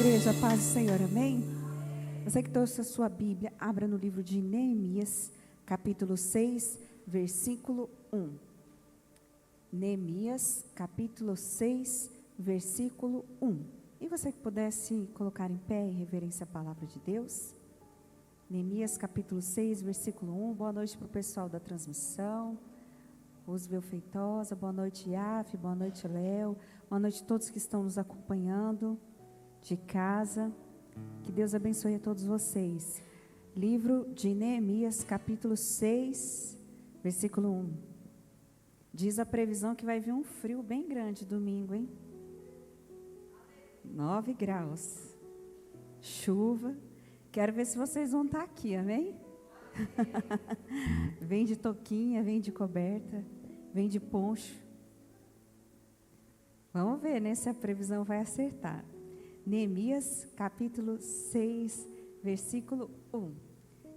Igreja, paz do Senhor, amém? Você que trouxe a sua Bíblia, abra no livro de Neemias, capítulo 6, versículo 1. Neemias, capítulo 6, versículo 1. E você que pudesse colocar em pé em reverência à palavra de Deus? Neemias, capítulo 6, versículo 1. Boa noite para o pessoal da transmissão. Roosevelt Feitosa, boa noite, Iaf, boa noite, Léo. Boa noite a todos que estão nos acompanhando de casa. Que Deus abençoe a todos vocês. Livro de Neemias, capítulo 6, versículo 1. Diz a previsão que vai vir um frio bem grande domingo, hein? 9 graus. Chuva. Quero ver se vocês vão estar aqui, amém? Vem de touquinha, vem de coberta, vem de poncho. Vamos ver, né, se a previsão vai acertar. Neemias, capítulo 6, versículo 1.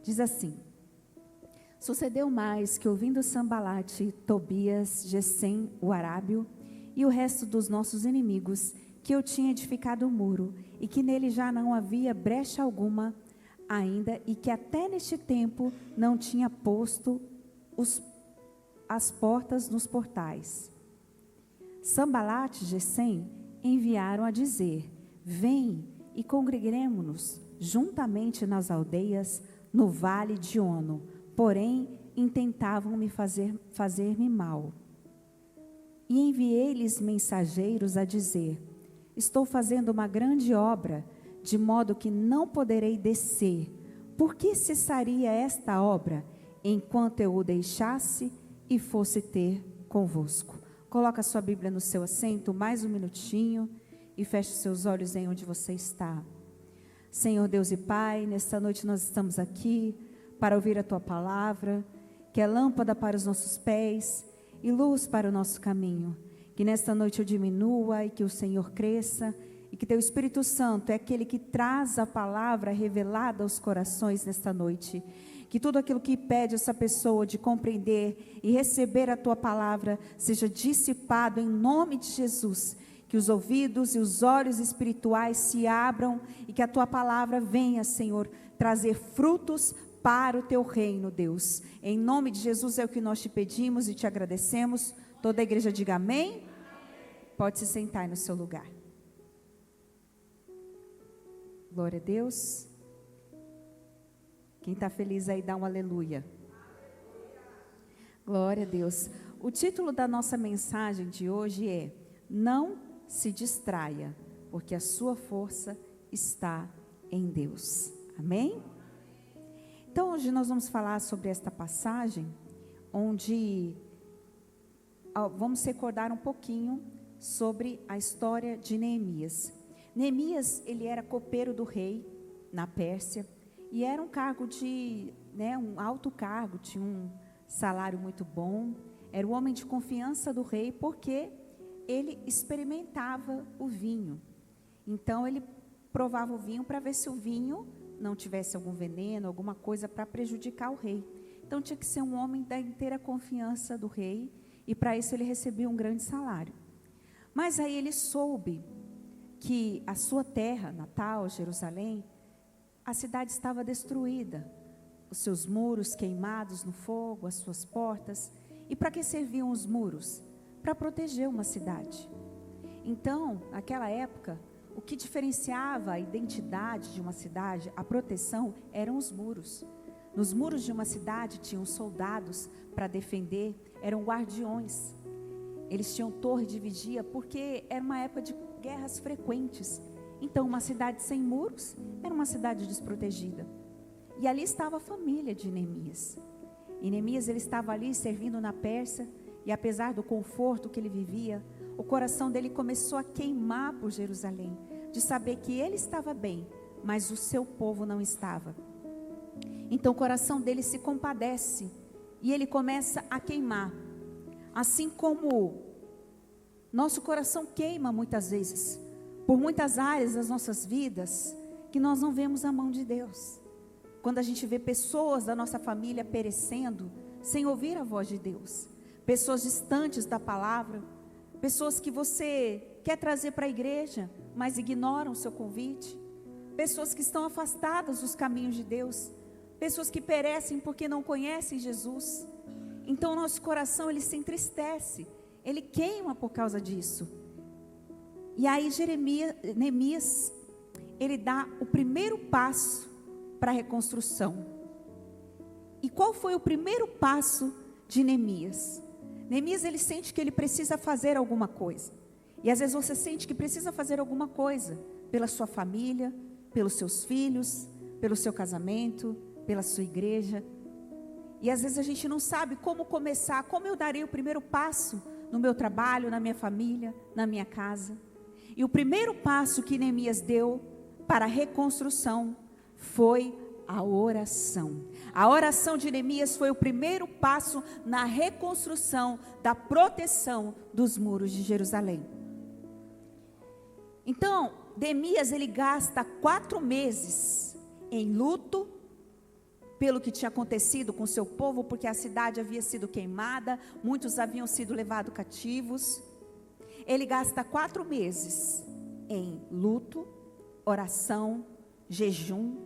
Diz assim: Sucedeu mais que, ouvindo Sambalate, Tobias, Gesem, o arábio, e o resto dos nossos inimigos, que eu tinha edificado o muro, e que nele já não havia brecha alguma ainda, e que até neste tempo não tinha posto as portas nos portais. Sambalate e Gesem enviaram a dizer: Vem e congreguemo-nos juntamente nas aldeias no vale de Ono. Porém, intentavam fazer-me mal. E enviei-lhes mensageiros a dizer: Estou fazendo uma grande obra, de modo que não poderei descer. Por que cessaria esta obra, enquanto eu o deixasse e fosse ter convosco? Coloca a sua Bíblia no seu assento, mais um minutinho, e feche seus olhos em onde você está. Senhor Deus e Pai, nesta noite nós estamos aqui para ouvir a Tua palavra, que é lâmpada para os nossos pés e luz para o nosso caminho. Que nesta noite eu diminua e que o Senhor cresça, e que Teu Espírito Santo é aquele que traz a palavra revelada aos corações nesta noite. Que tudo aquilo que impede essa pessoa de compreender e receber a Tua palavra seja dissipado em nome de Jesus. Que os ouvidos e os olhos espirituais se abram e que a Tua palavra venha, Senhor, trazer frutos para o Teu reino, Deus. Em nome de Jesus é o que nós te pedimos e te agradecemos. Toda a igreja diga amém. Pode se sentar aí no seu lugar. Glória a Deus. Quem está feliz aí, dá um aleluia. Glória a Deus. O título da nossa mensagem de hoje é: Não se distraia, porque a sua força está em Deus. Amém? Então, hoje nós vamos falar sobre esta passagem, onde vamos recordar um pouquinho sobre a história de Neemias. Neemias, ele era copeiro do rei na Pérsia, e era um cargo um alto cargo, tinha um salário muito bom, era o homem de confiança do rei, porque ele experimentava o vinho. Então ele provava o vinho para ver se o vinho não tivesse algum veneno, alguma coisa para prejudicar o rei. Então tinha que ser um homem da inteira confiança do rei, e para isso ele recebia um grande salário. Mas aí ele soube que a sua terra natal, Jerusalém, a cidade estava destruída, os seus muros queimados no fogo, as suas portas. E para que serviam os muros? Para proteger uma cidade. Então, naquela época, o que diferenciava a identidade de uma cidade, a proteção, eram os muros. Nos muros de uma cidade tinham soldados para defender, eram guardiões. Eles tinham torre de vigia, porque era uma época de guerras frequentes. Então, uma cidade sem muros era uma cidade desprotegida. E ali estava a família de Neemias. E Neemias, ele estava ali servindo na Pérsia, e apesar do conforto que ele vivia, o coração dele começou a queimar por Jerusalém, de saber que ele estava bem, mas o seu povo não estava. Então o coração dele se compadece, e ele começa a queimar. Assim como nosso coração queima muitas vezes, por muitas áreas das nossas vidas, que nós não vemos a mão de Deus. Quando a gente vê pessoas da nossa família perecendo, sem ouvir a voz de Deus, pessoas distantes da palavra, pessoas que você quer trazer para a igreja, mas ignoram o seu convite, pessoas que estão afastadas dos caminhos de Deus, pessoas que perecem porque não conhecem Jesus. Então nosso coração, ele se entristece, ele queima por causa disso. E aí Neemias, ele dá o primeiro passo para a reconstrução. E qual foi o primeiro passo de Neemias? Neemias, ele sente que ele precisa fazer alguma coisa. E às vezes você sente que precisa fazer alguma coisa pela sua família, pelos seus filhos, pelo seu casamento, pela sua igreja. E às vezes a gente não sabe como começar, como eu darei o primeiro passo no meu trabalho, na minha família, na minha casa. E o primeiro passo que Neemias deu para a reconstrução foi a oração. A oração de Neemias foi o primeiro passo na reconstrução da proteção dos muros de Jerusalém. Então, Neemias, ele gasta 4 meses em luto pelo que tinha acontecido com seu povo, porque a cidade havia sido queimada, muitos haviam sido levados cativos. Ele gasta 4 meses em luto, oração, jejum,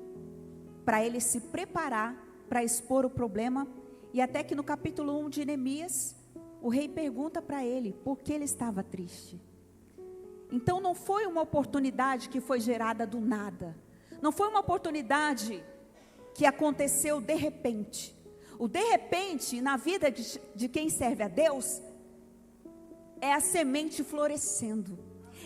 para ele se preparar para expor o problema. E até que no capítulo 1 de Neemias, o rei pergunta para ele por que ele estava triste. Então não foi uma oportunidade que foi gerada do nada, não foi uma oportunidade que aconteceu de repente. O de repente na vida de quem serve a Deus é a semente florescendo.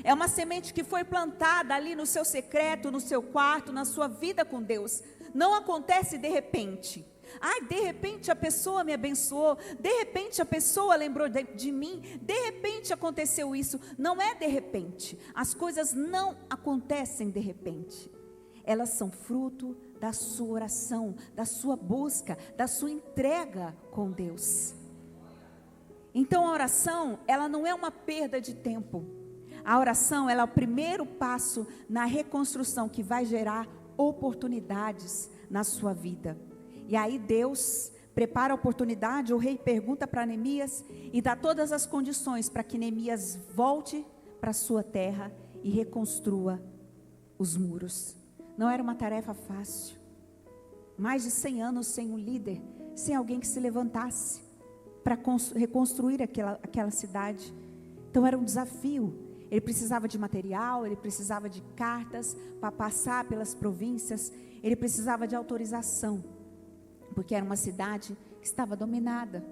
É uma semente que foi plantada ali no seu secreto, no seu quarto, na sua vida com Deus. Não acontece de repente. Ai, de repente a pessoa me abençoou, de repente a pessoa lembrou de mim, de repente aconteceu isso. Não é de repente. As coisas não acontecem de repente. Elas são fruto da sua oração, da sua busca, da sua entrega com Deus. Então a oração, ela não é uma perda de tempo. A oração, ela é o primeiro passo na reconstrução que vai gerar oportunidades na sua vida. E aí Deus prepara a oportunidade, o rei pergunta para Neemias e dá todas as condições para que Neemias volte para a sua terra e reconstrua os muros. Não era uma tarefa fácil. Mais de 100 anos sem um líder, sem alguém que se levantasse para reconstruir aquela cidade. Então era um desafio. Ele precisava de material, ele precisava de cartas para passar pelas províncias, ele precisava de autorização, porque era uma cidade que estava dominada.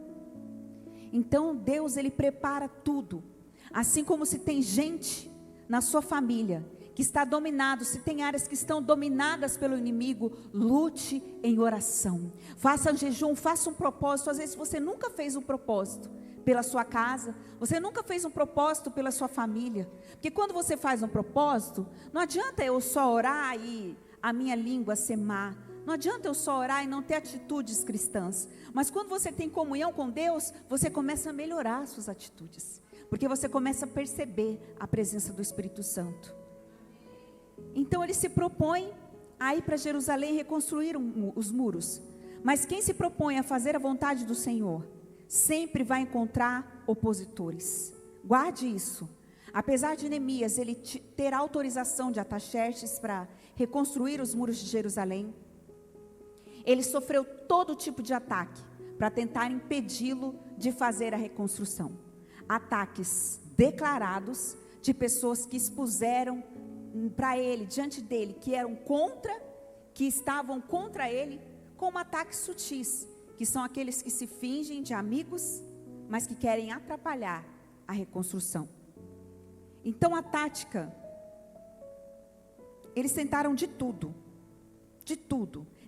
Então Deus, ele prepara tudo. Assim como se tem gente na sua família que está dominado, se tem áreas que estão dominadas pelo inimigo, lute em oração. Faça um jejum, faça um propósito. Às vezes você nunca fez um propósito pela sua casa, você nunca fez um propósito pela sua família. Porque quando você faz um propósito, não adianta eu só orar e a minha língua ser má. Não adianta eu só orar e não ter atitudes cristãs. Mas quando você tem comunhão com Deus, você começa a melhorar as suas atitudes. Porque você começa a perceber a presença do Espírito Santo. Então ele se propõe a ir para Jerusalém e reconstruir os muros. Mas quem se propõe a fazer a vontade do Senhor, sempre vai encontrar opositores. Guarde isso. Apesar de Neemias ele ter autorização de Artaxerxes para reconstruir os muros de Jerusalém, ele sofreu todo tipo de ataque para tentar impedi-lo de fazer a reconstrução. Ataques declarados de pessoas que expuseram para ele, diante dele, que estavam contra ele, como ataques sutis, que são aqueles que se fingem de amigos, mas que querem atrapalhar a reconstrução. Então a tática, eles tentaram de tudo.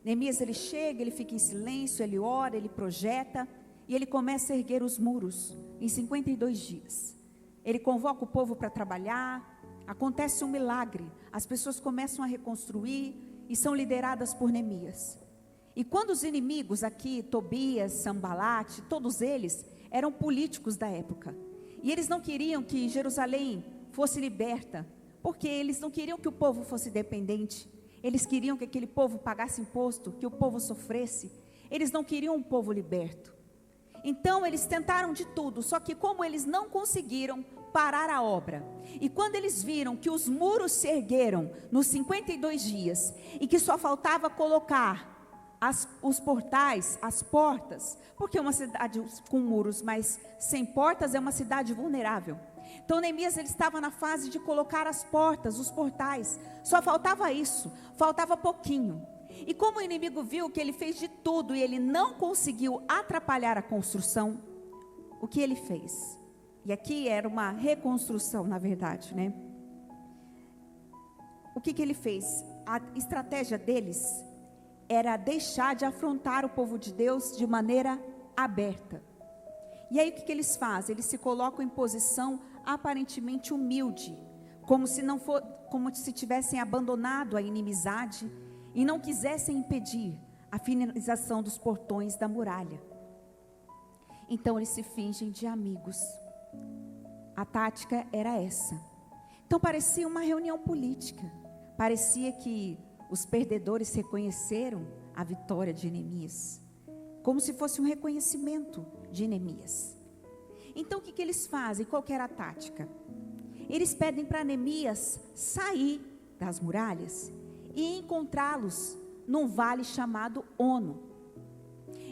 Neemias, ele chega, ele fica em silêncio, ele ora, ele projeta, e ele começa a erguer os muros em 52 dias. Ele convoca o povo para trabalhar, acontece um milagre, as pessoas começam a reconstruir e são lideradas por Neemias. E quando os inimigos aqui, Tobias, Sambalate, todos eles eram políticos da época. E eles não queriam que Jerusalém fosse liberta, porque eles não queriam que o povo fosse dependente. Eles queriam que aquele povo pagasse imposto, que o povo sofresse. Eles não queriam um povo liberto. Então eles tentaram de tudo, só que como eles não conseguiram parar a obra. E quando eles viram que os muros se ergueram nos 52 dias e que só faltava colocar os portais, as portas, porque uma cidade com muros, mas sem portas é uma cidade vulnerável. Então Neemias ele estava na fase de colocar as portas, os portais. Só faltava isso, faltava pouquinho. E como o inimigo viu que ele fez de tudo e ele não conseguiu atrapalhar a construção, o que ele fez? E aqui era uma reconstrução, na verdade, né? O que ele fez? A estratégia deles era deixar de afrontar o povo de Deus de maneira aberta. E aí o que eles fazem? Eles se colocam em posição aparentemente humilde, como se tivessem abandonado a inimizade e não quisessem impedir a finalização dos portões da muralha. Então eles se fingem de amigos. A tática era essa. Então parecia uma reunião política. Parecia que os perdedores reconheceram a vitória de Neemias, como se fosse um reconhecimento de Neemias. Então o que eles fazem? Qual que era a tática? Eles pedem para Neemias sair das muralhas e encontrá-los num vale chamado Ono.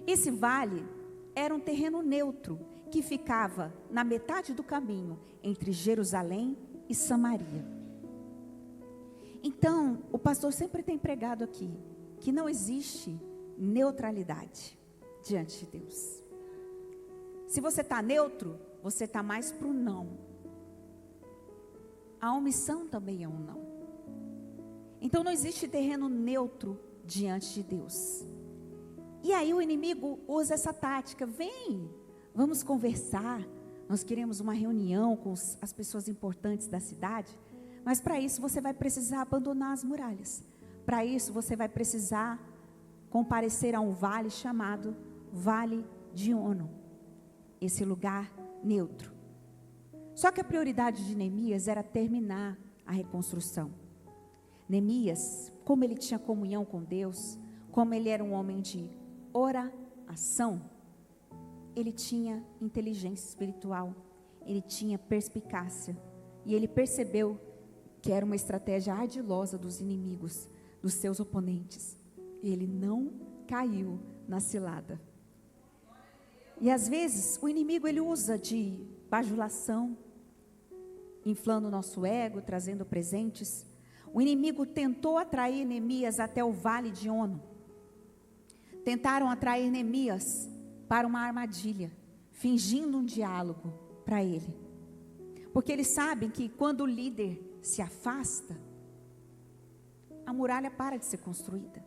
Esse vale era um terreno neutro que ficava na metade do caminho entre Jerusalém e Samaria. Então, o pastor sempre tem pregado aqui que não existe neutralidade diante de Deus. Se você está neutro, você está mais para o não. A omissão também é um não. Então não existe terreno neutro diante de Deus. E aí o inimigo usa essa tática. Vem, vamos conversar. Nós queremos uma reunião com as pessoas importantes da cidade. Mas para isso você vai precisar abandonar as muralhas. Para isso você vai precisar comparecer a um vale chamado Vale de Ono. Esse lugar neutro. Só que a prioridade de Neemias era terminar a reconstrução. Neemias, como ele tinha comunhão com Deus, como ele era um homem de oração, ele tinha inteligência espiritual, ele tinha perspicácia, e ele percebeu que era uma estratégia ardilosa dos inimigos, dos seus oponentes. Ele não caiu na cilada. E às vezes o inimigo ele usa de bajulação, inflando o nosso ego, trazendo presentes. O inimigo tentou atrair Neemias até o vale de Ono. Tentaram atrair Neemias para uma armadilha, fingindo um diálogo para ele. Porque eles sabem que quando o líder se afasta, a muralha para de ser construída.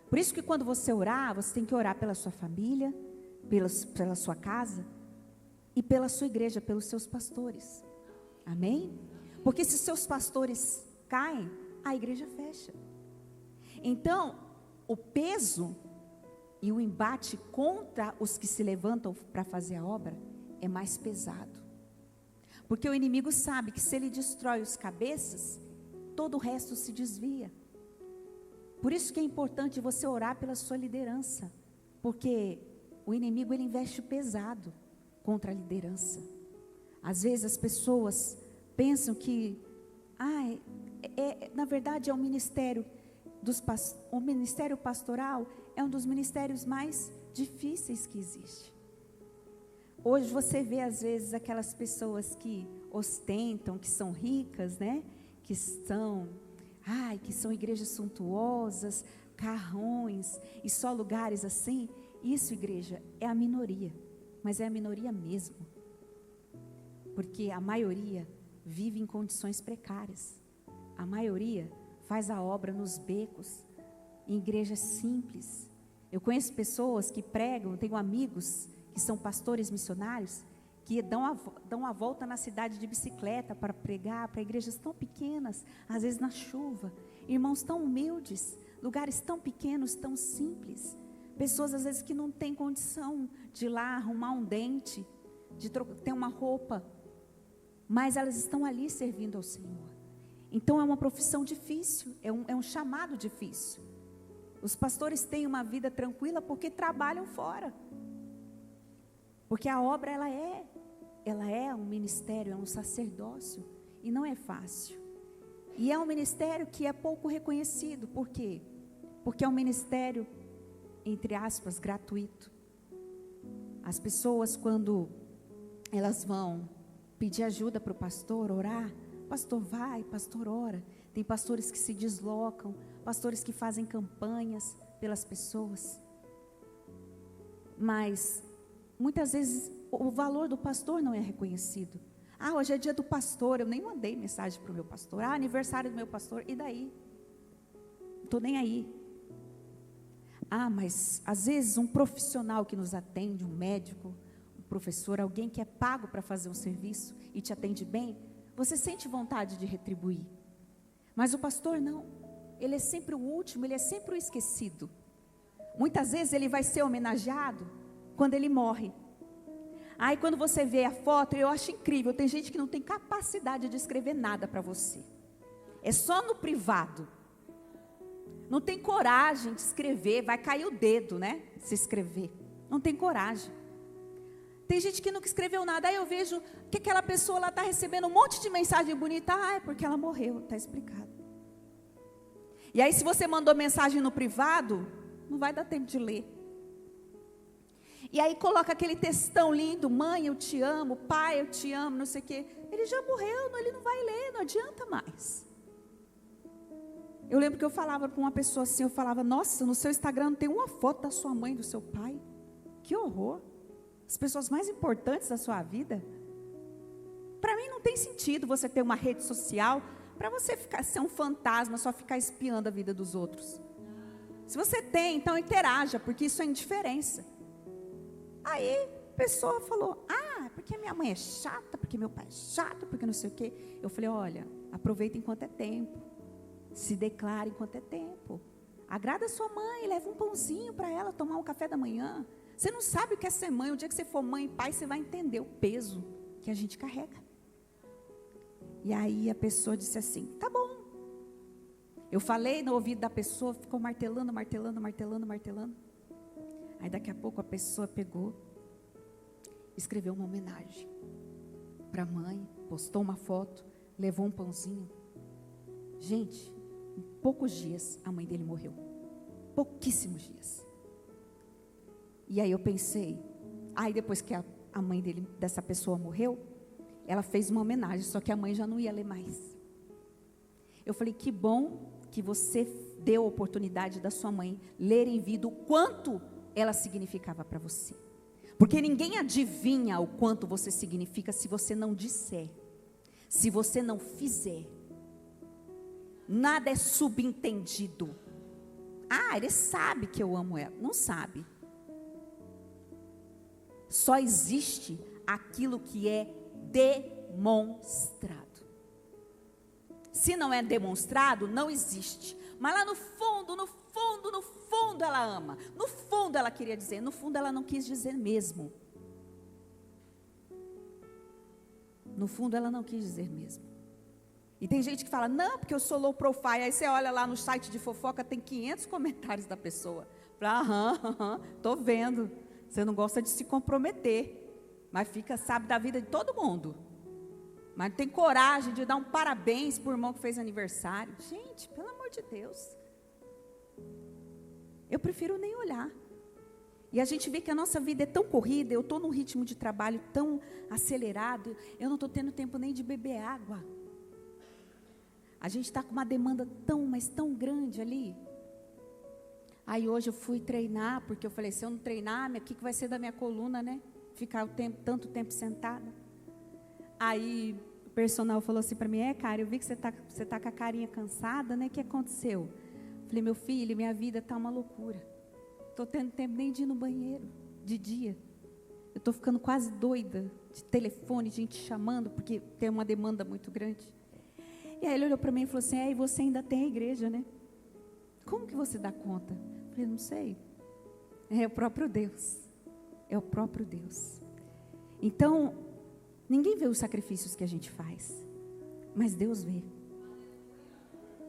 Por isso que quando você orar, você tem que orar pela sua família, pela sua casa e pela sua igreja, pelos seus pastores. Amém? Porque se seus pastores caem, a igreja fecha. Então, o peso e o embate contra os que se levantam para fazer a obra é mais pesado. Porque o inimigo sabe que se ele destrói os cabeças, todo o resto se desvia. Por isso que é importante você orar pela sua liderança. Porque o inimigo ele investe pesado contra a liderança. Às vezes as pessoas pensam que, na verdade é o ministério o ministério pastoral é um dos ministérios mais difíceis que existe. Hoje você vê às vezes aquelas pessoas que ostentam, que são ricas, né? Que são igrejas suntuosas, carrões e só lugares assim. Isso, igreja, é a minoria, mas é a minoria mesmo. Porque a maioria vive em condições precárias. A maioria faz a obra nos becos, em igrejas simples. Eu conheço pessoas que pregam, tenho amigos que são pastores missionários, que dão a volta na cidade de bicicleta para pregar, para igrejas tão pequenas, às vezes na chuva. Irmãos tão humildes, lugares tão pequenos, tão simples. Pessoas às vezes que não têm condição de ir lá arrumar um dente, de ter uma roupa, mas elas estão ali servindo ao Senhor. Então é uma profissão difícil, é um chamado difícil. Os pastores têm uma vida tranquila porque trabalham fora. Porque a obra ela é ela é um ministério, é um sacerdócio, e não é fácil. E é um ministério que é pouco reconhecido. Por quê? Porque é um ministério, entre aspas, gratuito. As pessoas, quando elas vão pedir ajuda para o pastor, orar, pastor vai, pastor ora. Tem pastores que se deslocam, pastores que fazem campanhas pelas pessoas. Mas, muitas vezes, o valor do pastor não é reconhecido. Ah, hoje é dia do pastor, eu nem mandei mensagem para o meu pastor. Ah, aniversário do meu pastor, e daí? Não estou nem aí. Ah, mas às vezes um profissional que nos atende, um médico, um professor, alguém que é pago para fazer um serviço e te atende bem, você sente vontade de retribuir. Mas o pastor não, ele é sempre o último, ele é sempre o esquecido. Muitas vezes ele vai ser homenageado quando ele morre. Aí quando você vê a foto, eu acho incrível, tem gente que não tem capacidade de escrever nada para você. É só no privado. Não tem coragem de escrever, vai cair o dedo, né? Se escrever. Não tem coragem. Tem gente que nunca escreveu nada. Aí eu vejo que aquela pessoa lá está recebendo um monte de mensagem bonita. Ah, é porque ela morreu, está explicado. E aí se você mandou mensagem no privado, não vai dar tempo de ler. E aí coloca aquele textão lindo, mãe, eu te amo, pai, eu te amo, não sei o quê. Ele já morreu, ele não vai ler, não adianta mais. Eu lembro que eu falava para uma pessoa assim, eu falava, nossa, no seu Instagram não tem uma foto da sua mãe, do seu pai. Que horror. As pessoas mais importantes da sua vida. Para mim não tem sentido você ter uma rede social para você ser um fantasma, só ficar espiando a vida dos outros. Se você tem, então interaja, porque isso é indiferença. Aí a pessoa falou, porque minha mãe é chata, porque meu pai é chato, porque não sei o quê. Eu falei, olha, aproveita enquanto é tempo. Se declare enquanto é tempo. Agrada a sua mãe, leva um pãozinho para ela tomar um café da manhã. Você não sabe o que é ser mãe. O dia que você for mãe e pai, você vai entender o peso que a gente carrega. E aí a pessoa disse assim, tá bom. Eu falei no ouvido da pessoa, ficou martelando. Aí daqui a pouco a pessoa pegou, escreveu uma homenagem para a mãe, postou uma foto, levou um pãozinho. Gente, em poucos dias a mãe dele morreu. Pouquíssimos dias. E aí eu pensei, aí depois que a mãe dessa pessoa morreu, ela fez uma homenagem, só que a mãe já não ia ler mais. Eu falei, que bom que você deu a oportunidade da sua mãe ler em vida o quanto ela significava para você. Porque ninguém adivinha o quanto você significa se você não disser, se você não fizer. Nada é subentendido. Ele sabe que eu amo ela. Não sabe. Só existe aquilo que é demonstrado. Se não é demonstrado, não existe. Mas lá no fundo ela ama. No fundo ela queria dizer, no fundo ela não quis dizer mesmo. No fundo ela não quis dizer mesmo. E tem gente que fala, não, porque eu sou low profile. Aí você olha lá no site de fofoca, tem 500 comentários da pessoa. Fala, tô vendo. Você não gosta de se comprometer. Mas sabe da vida de todo mundo. Mas não tem coragem de dar um parabéns para o irmão que fez aniversário. Gente, pelo amor de Deus. Eu prefiro nem olhar. E a gente vê que a nossa vida é tão corrida, eu estou num ritmo de trabalho tão acelerado, eu não estou tendo tempo nem de beber água. A gente está com uma demanda mas tão grande ali. Aí hoje eu fui treinar, porque eu falei, se eu não treinar, o que vai ser da minha coluna, né? Ficar tanto tempo sentada. Aí o personal falou assim para mim, cara, eu vi que você tá com a carinha cansada, né? O que aconteceu? Falei, meu filho, minha vida está uma loucura. Estou tendo tempo nem de ir no banheiro, de dia. Eu estou ficando quase doida, de telefone, gente chamando, porque tem uma demanda muito grande. E aí ele olhou para mim e falou assim, e você ainda tem a igreja, né? Como que você dá conta? Eu falei, não sei. É o próprio Deus. É o próprio Deus. Então, ninguém vê os sacrifícios que a gente faz, mas Deus vê.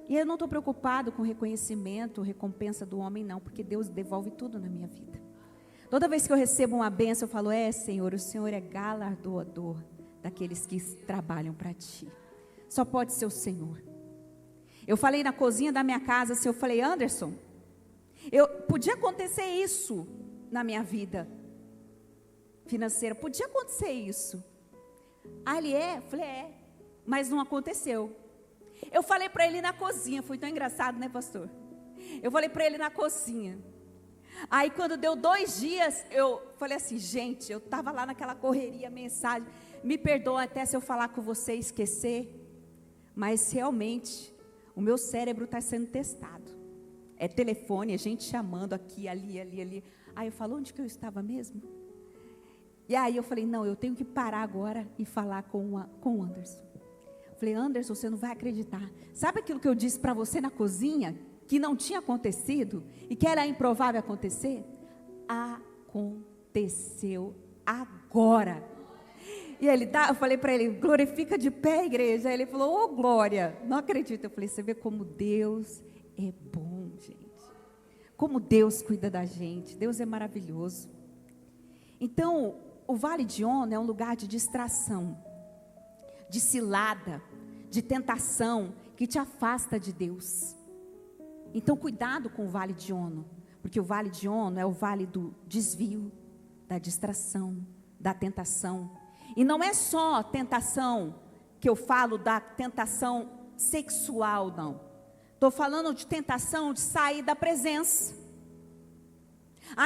E eu não estou preocupado com reconhecimento, recompensa do homem, não, porque Deus devolve tudo na minha vida. Toda vez que eu recebo uma bênção, eu falo, Senhor, o Senhor é galardoador daqueles que trabalham para ti. Só pode ser o Senhor. Eu falei na cozinha da minha casa, assim, eu falei, Anderson, podia acontecer isso na minha vida financeira, podia acontecer isso. Ah, ele é? Eu falei, mas não aconteceu. Eu falei para ele na cozinha, foi tão engraçado, né, pastor? Eu falei para ele na cozinha. Aí quando deu 2 dias, eu falei assim, gente, eu estava lá naquela correria, mensagem, me perdoa até se eu falar com você e esquecer, mas realmente, o meu cérebro está sendo testado. É telefone, é gente chamando aqui, ali. Aí eu falo, onde que eu estava mesmo? E aí eu falei, não, eu tenho que parar agora e falar com o Anderson. Eu falei, Anderson, você não vai acreditar. Sabe aquilo que eu disse para você na cozinha, que não tinha acontecido e que era improvável acontecer? Aconteceu agora. E eu falei para ele, glorifica de pé, igreja. Aí ele falou, glória, não acredito. Eu falei, você vê como Deus é bom, gente. Como Deus cuida da gente. Deus é maravilhoso. Então, o Vale de Ono é um lugar de distração, de cilada, de tentação, que te afasta de Deus. Então, cuidado com o Vale de Ono, porque o Vale de Ono é o vale do desvio, da distração, da tentação. E não é só tentação, que eu falo da tentação sexual, não. Estou falando de tentação de sair da presença.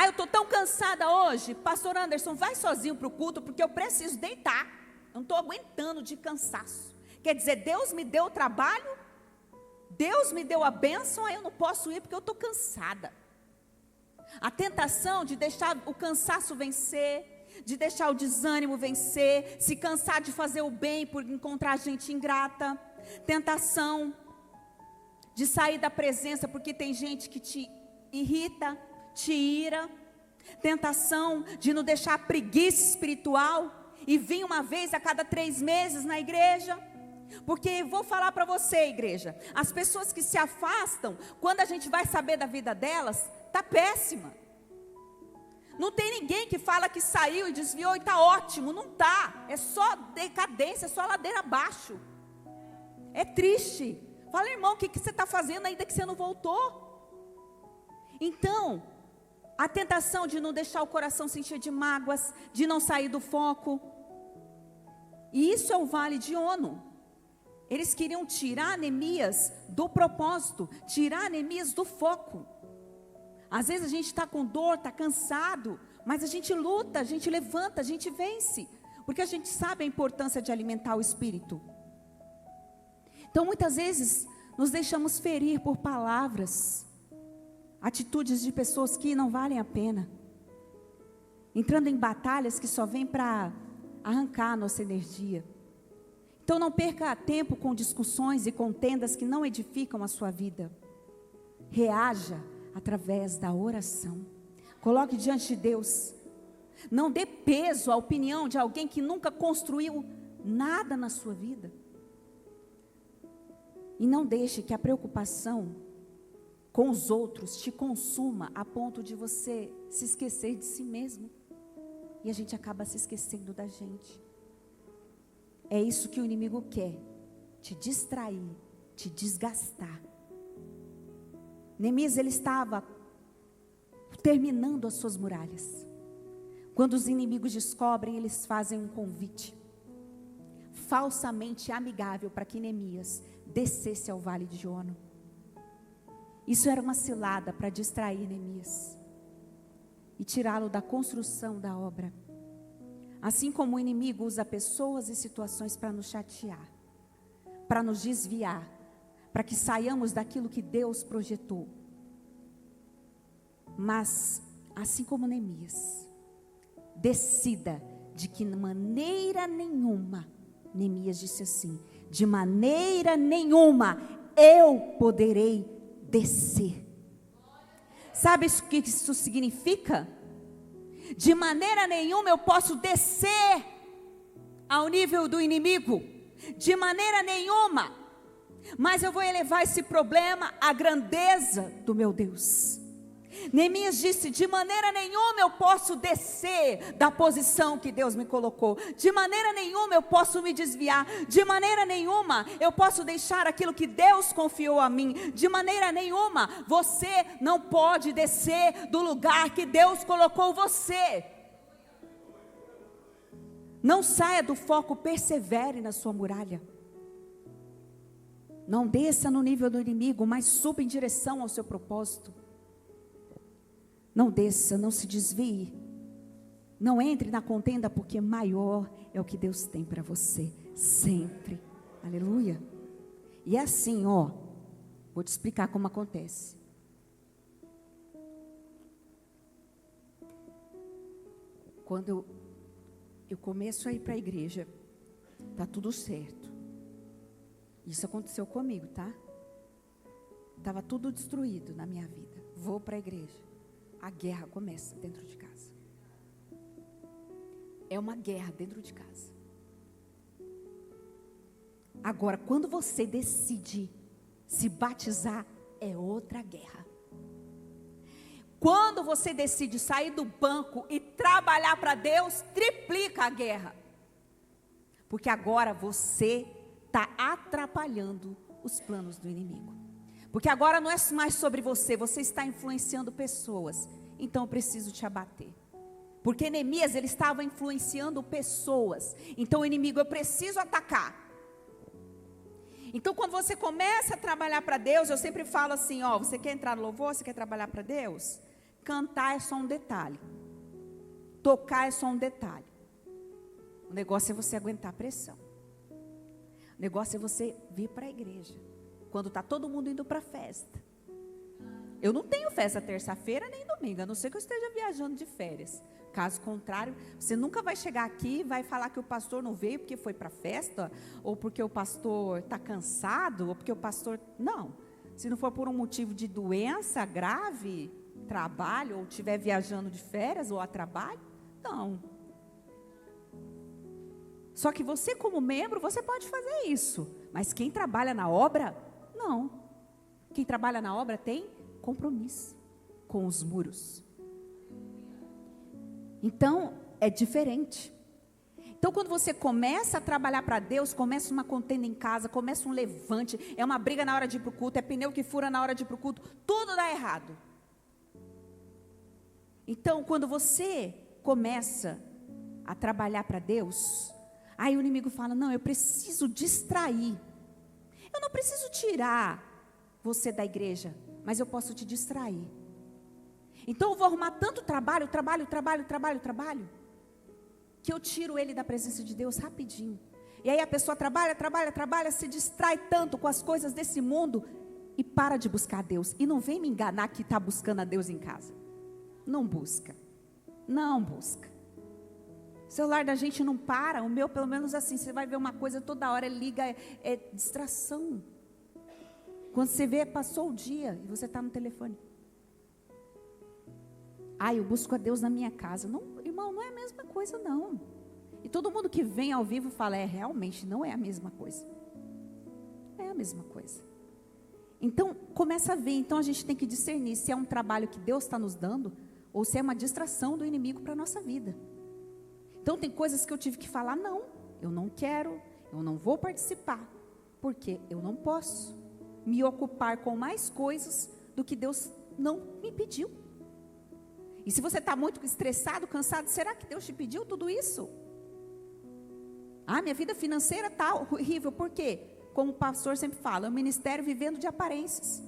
Eu estou tão cansada hoje, pastor Anderson, vai sozinho para o culto, porque eu preciso deitar. Eu não estou aguentando de cansaço. Quer dizer, Deus me deu o trabalho, Deus me deu a bênção, aí eu não posso ir porque eu estou cansada. A tentação de deixar o cansaço vencer, de deixar o desânimo vencer, se cansar de fazer o bem por encontrar gente ingrata. Tentação de sair da presença porque tem gente que te irrita, te ira. Tentação de não deixar a preguiça espiritual e vir uma vez a cada 3 meses na igreja. Porque vou falar para você, igreja, as pessoas que se afastam, quando a gente vai saber da vida delas, está péssima. Não tem ninguém que fala que saiu e desviou e está ótimo, não está. É só decadência, é só ladeira abaixo. É triste. Fala, irmão, o que você está fazendo ainda que você não voltou? Então, a tentação de não deixar o coração se encher de mágoas, de não sair do foco. E isso é o Vale de Ono. Eles queriam tirar Neemias do propósito, tirar Neemias do foco. Às vezes a gente está com dor, está cansado, mas a gente luta, a gente levanta, a gente vence, porque a gente sabe a importância de alimentar o espírito. Então muitas vezes nos deixamos ferir por palavras, atitudes de pessoas que não valem a pena, entrando em batalhas que só vêm para arrancar a nossa energia. Então não perca tempo com discussões e contendas que não edificam a sua vida. Reaja através da oração. Coloque diante de Deus. Não dê peso à opinião de alguém que nunca construiu nada na sua vida. E não deixe que a preocupação com os outros te consuma a ponto de você se esquecer de si mesmo. E a gente acaba se esquecendo da gente. É isso que o inimigo quer, te distrair, te desgastar. Neemias, ele estava terminando as suas muralhas. Quando os inimigos descobrem, eles fazem um convite falsamente amigável para que Neemias descesse ao Vale de Ono. Isso era uma cilada para distrair Neemias e tirá-lo da construção da obra. Assim como o inimigo usa pessoas e situações para nos chatear, para nos desviar, para que saiamos daquilo que Deus projetou. Mas, assim como Neemias, decida de que de maneira nenhuma, Neemias disse assim, de maneira nenhuma eu poderei descer. Sabe o que isso significa? De maneira nenhuma eu posso descer ao nível do inimigo, de maneira nenhuma, mas eu vou elevar esse problema à grandeza do meu Deus. Neemias disse: de maneira nenhuma eu posso descer da posição que Deus me colocou, de maneira nenhuma eu posso me desviar, de maneira nenhuma eu posso deixar aquilo que Deus confiou a mim, de maneira nenhuma. Você não pode descer do lugar que Deus colocou você. Não saia do foco, persevere na sua muralha. Não desça no nível do inimigo, mas suba em direção ao seu propósito. Não desça, não se desvie. Não entre na contenda, porque maior é o que Deus tem para você, sempre. Aleluia. E é assim, ó, vou te explicar como acontece. Quando eu começo a ir para a igreja, tá tudo certo. Isso aconteceu comigo, tá? Estava tudo destruído na minha vida. Vou para a igreja. A guerra começa dentro de casa. É uma guerra dentro de casa. Agora, quando você decide se batizar, é outra guerra. Quando você decide sair do banco e trabalhar para Deus, triplica a guerra. Porque agora você está atrapalhando os planos do inimigo. Porque agora não é mais sobre você, você está influenciando pessoas. Então eu preciso te abater. Porque Neemias, ele estava influenciando pessoas. Então o inimigo, eu preciso atacar. Então quando você começa a trabalhar para Deus, eu sempre falo assim, ó, você quer entrar no louvor, você quer trabalhar para Deus? Cantar é só um detalhe. Tocar é só um detalhe. O negócio é você aguentar a pressão. O negócio é você vir para a igreja. Quando está todo mundo indo para a festa. Eu não tenho festa terça-feira nem domingo, a não ser que eu esteja viajando de férias. Caso contrário, você nunca vai chegar aqui e vai falar que o pastor não veio porque foi para a festa, ou porque o pastor está cansado, ou porque o pastor... Não. Se não for por um motivo de doença grave, trabalho, ou estiver viajando de férias ou a trabalho, não. Só que você, como membro, você pode fazer isso. Mas quem trabalha na obra, não. Quem trabalha na obra tem compromisso com os muros. Então, é diferente. Então, quando você começa a trabalhar para Deus, começa uma contenda em casa, começa um levante, é uma briga na hora de ir para o culto, é pneu que fura na hora de ir para o culto, tudo dá errado. Então, quando você começa a trabalhar para Deus, aí o inimigo fala, não, eu preciso distrair. Eu não preciso tirar você da igreja, mas eu posso te distrair. Então eu vou arrumar tanto trabalho, que eu tiro ele da presença de Deus rapidinho. E aí a pessoa trabalha, se distrai tanto com as coisas desse mundo e para de buscar a Deus. E não vem me enganar que está buscando a Deus em casa. Não busca. Não busca. O celular da gente não para, o meu pelo menos assim, você vai ver uma coisa toda hora, liga, é distração. Quando você vê, passou o dia e você está no telefone. Eu busco a Deus na minha casa. Não, irmão, não é a mesma coisa não. E todo mundo que vem ao vivo fala, realmente não é a mesma coisa. É a mesma coisa. Então, começa a ver, então a gente tem que discernir se é um trabalho que Deus está nos dando, ou se é uma distração do inimigo para a nossa vida. Então tem coisas que eu tive que falar, não, eu não quero, eu não vou participar, porque eu não posso me ocupar com mais coisas do que Deus não me pediu. E se você está muito estressado, cansado, será que Deus te pediu tudo isso? Minha vida financeira está horrível, por quê? Como o pastor sempre fala, é um ministério vivendo de aparências.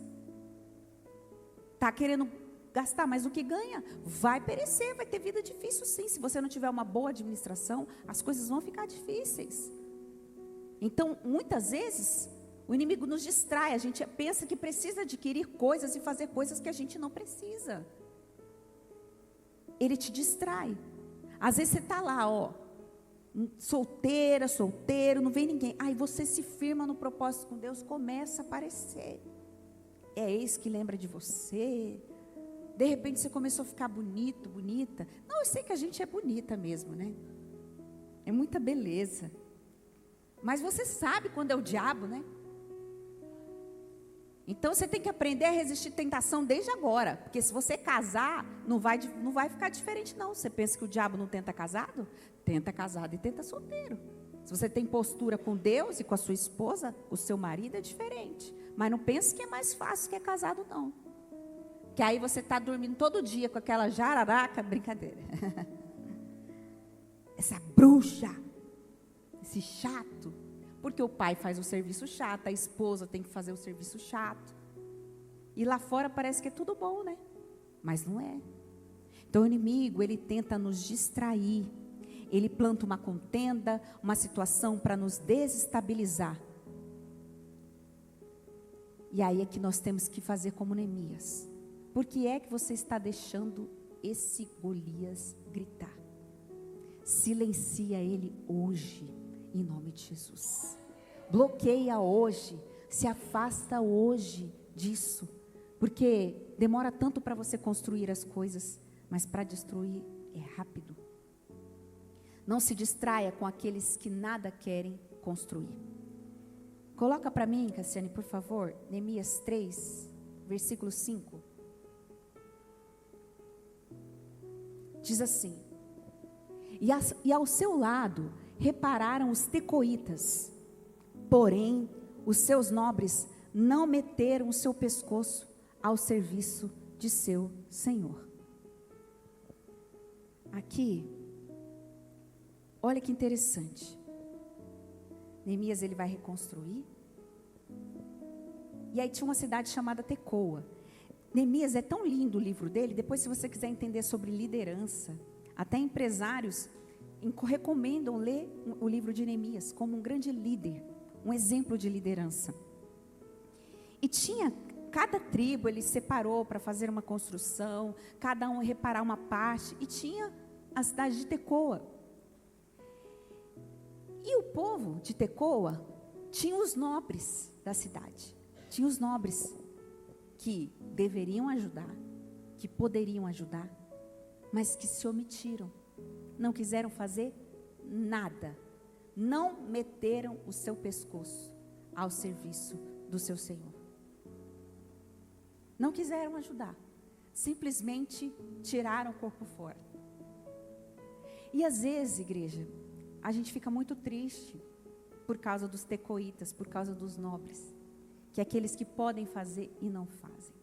Está querendo gastar, mas o que ganha vai perecer, vai ter vida difícil sim. Se você não tiver uma boa administração, as coisas vão ficar difíceis. Então, muitas vezes, o inimigo nos distrai, a gente pensa que precisa adquirir coisas e fazer coisas que a gente não precisa. Ele te distrai. Às vezes você está lá, solteira, solteiro, não vem ninguém. Aí você se firma no propósito com Deus, começa a aparecer. É ex que lembra de você. De repente você começou a ficar bonito, bonita. Não, eu sei que a gente é bonita mesmo, né? É muita beleza. Mas você sabe quando é o diabo, né? Então você tem que aprender a resistir tentação desde agora, porque se você casar, não vai ficar diferente não. Você pensa que o diabo não tenta casado? Tenta casado e tenta solteiro. Se você tem postura com Deus e com a sua esposa, o seu marido é diferente. Mas não pense que é mais fácil que é casado não. Que aí você está dormindo todo dia com aquela jararaca, brincadeira. Essa bruxa, esse chato. Porque o pai faz o serviço chato, a esposa tem que fazer o serviço chato. E lá fora parece que é tudo bom, né? Mas não é. Então o inimigo, ele tenta nos distrair. Ele planta uma contenda, uma situação para nos desestabilizar. E aí é que nós temos que fazer como Neemias. Por que é que você está deixando esse Golias gritar? Silencia ele hoje, em nome de Jesus. Bloqueia hoje, se afasta hoje disso. Porque demora tanto para você construir as coisas, mas para destruir é rápido. Não se distraia com aqueles que nada querem construir. Coloca para mim, Cassiane, por favor, Neemias 3, versículo 5. Diz assim: e ao seu lado repararam os tecoitas, porém os seus nobres não meteram o seu pescoço ao serviço de seu senhor. Aqui, olha que interessante. Neemias, ele vai reconstruir. E aí tinha uma cidade chamada Tecoa. Neemias, é tão lindo o livro dele. Depois, se você quiser entender sobre liderança, até empresários recomendam ler o livro de Neemias como um grande líder, um exemplo de liderança. E tinha, cada tribo ele separou para fazer uma construção, cada um reparar uma parte, e tinha a cidade de Tecoa. E o povo de Tecoa tinha os nobres da cidade, tinha os nobres que deveriam ajudar, que poderiam ajudar, mas que se omitiram, não quiseram fazer nada, não meteram o seu pescoço ao serviço do seu Senhor. Não quiseram ajudar, simplesmente tiraram o corpo fora. E às vezes, igreja, a gente fica muito triste por causa dos tecoitas, por causa dos nobres, que é aqueles que podem fazer e não fazem.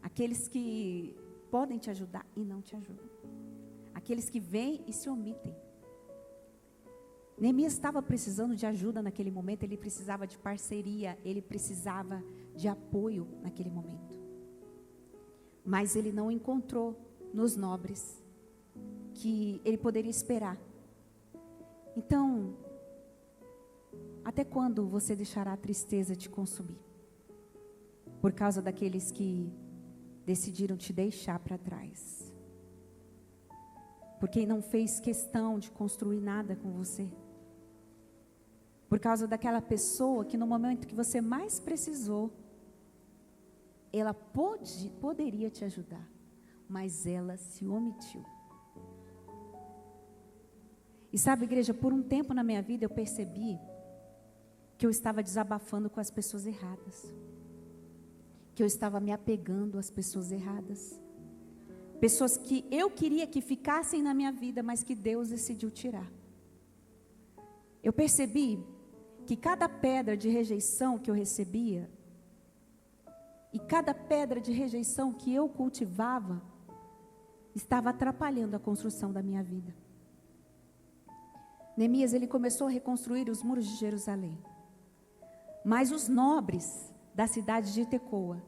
Aqueles que podem te ajudar e não te ajudam. Aqueles que vêm e se omitem. Neemias estava precisando de ajuda naquele momento, ele precisava de parceria, ele precisava de apoio naquele momento. Mas ele não encontrou nos nobres que ele poderia esperar. Então, até quando você deixará a tristeza te consumir? Por causa daqueles que decidiram te deixar para trás. Por quem não fez questão de construir nada com você. Por causa daquela pessoa que no momento que você mais precisou, ela poderia te ajudar, mas ela se omitiu. E sabe, igreja, por um tempo na minha vida eu percebi que eu estava desabafando com as pessoas erradas. Que eu estava me apegando às pessoas erradas. Pessoas que eu queria que ficassem na minha vida, mas que Deus decidiu tirar. Eu percebi que cada pedra de rejeição que eu recebia, e cada pedra de rejeição que eu cultivava, estava atrapalhando a construção da minha vida. Neemias, ele começou a reconstruir os muros de Jerusalém. Mas os nobres da cidade de Tecoa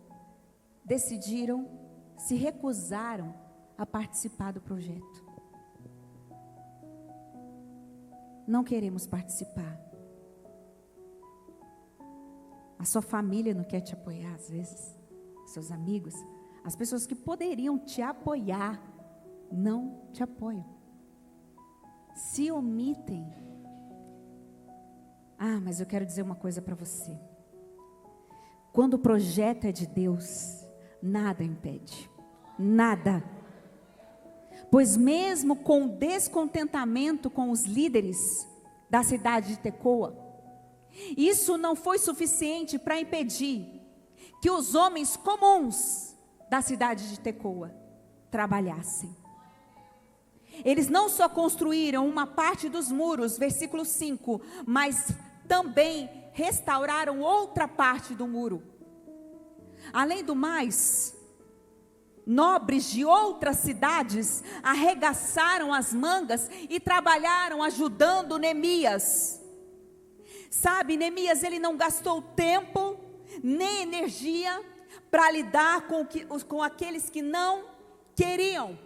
se recusaram a participar do projeto. Não queremos participar. A sua família não quer te apoiar às vezes, seus amigos, as pessoas que poderiam te apoiar, não te apoiam. Se omitem. Mas eu quero dizer uma coisa para você. Quando o projeto é de Deus, nada impede. Nada. Pois mesmo com o descontentamento com os líderes da cidade de Tecoa, isso não foi suficiente para impedir que os homens comuns da cidade de Tecoa trabalhassem. Eles não só construíram uma parte dos muros, versículo 5, mas também restauraram outra parte do muro. Além do mais, nobres de outras cidades arregaçaram as mangas e trabalharam ajudando Neemias. Sabe, Neemias, ele não gastou tempo nem energia para lidar com aqueles que não queriam,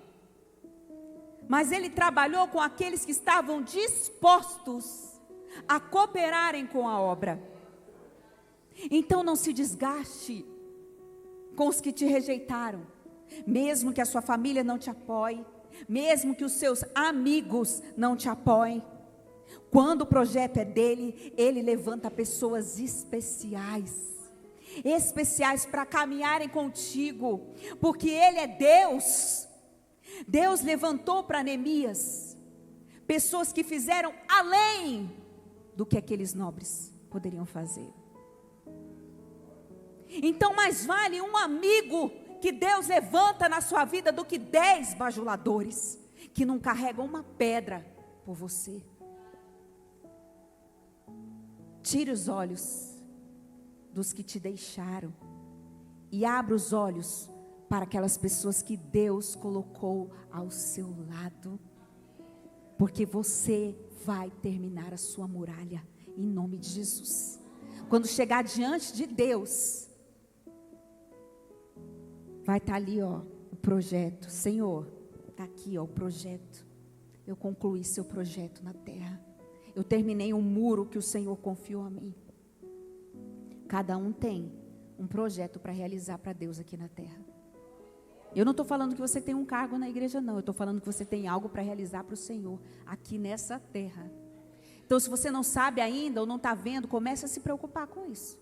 mas ele trabalhou com aqueles que estavam dispostos a cooperarem com a obra. Então não se desgaste com os que te rejeitaram, mesmo que a sua família não te apoie, mesmo que os seus amigos não te apoiem. Quando o projeto é dele, ele levanta pessoas especiais para caminharem contigo, porque ele é Deus. Deus levantou para Neemias pessoas que fizeram além do que aqueles nobres poderiam fazer. Então mais vale um amigo que Deus levanta na sua vida do que 10 bajuladores que não carregam uma pedra por você. Tire os olhos dos que te deixaram e abra os olhos para aquelas pessoas que Deus colocou ao seu lado, porque você vai terminar a sua muralha em nome de Jesus. Quando chegar diante de Deus, vai estar ali, ó, o projeto. Senhor, está aqui, ó, o projeto. Eu concluí seu projeto na terra. Eu terminei um muro que o Senhor confiou a mim. Cada um tem um projeto para realizar para Deus aqui na terra. Eu não estou falando que você tem um cargo na igreja, não. Eu estou falando que você tem algo para realizar para o Senhor aqui nessa terra. Então, se você não sabe ainda ou não está vendo, comece a se preocupar com isso.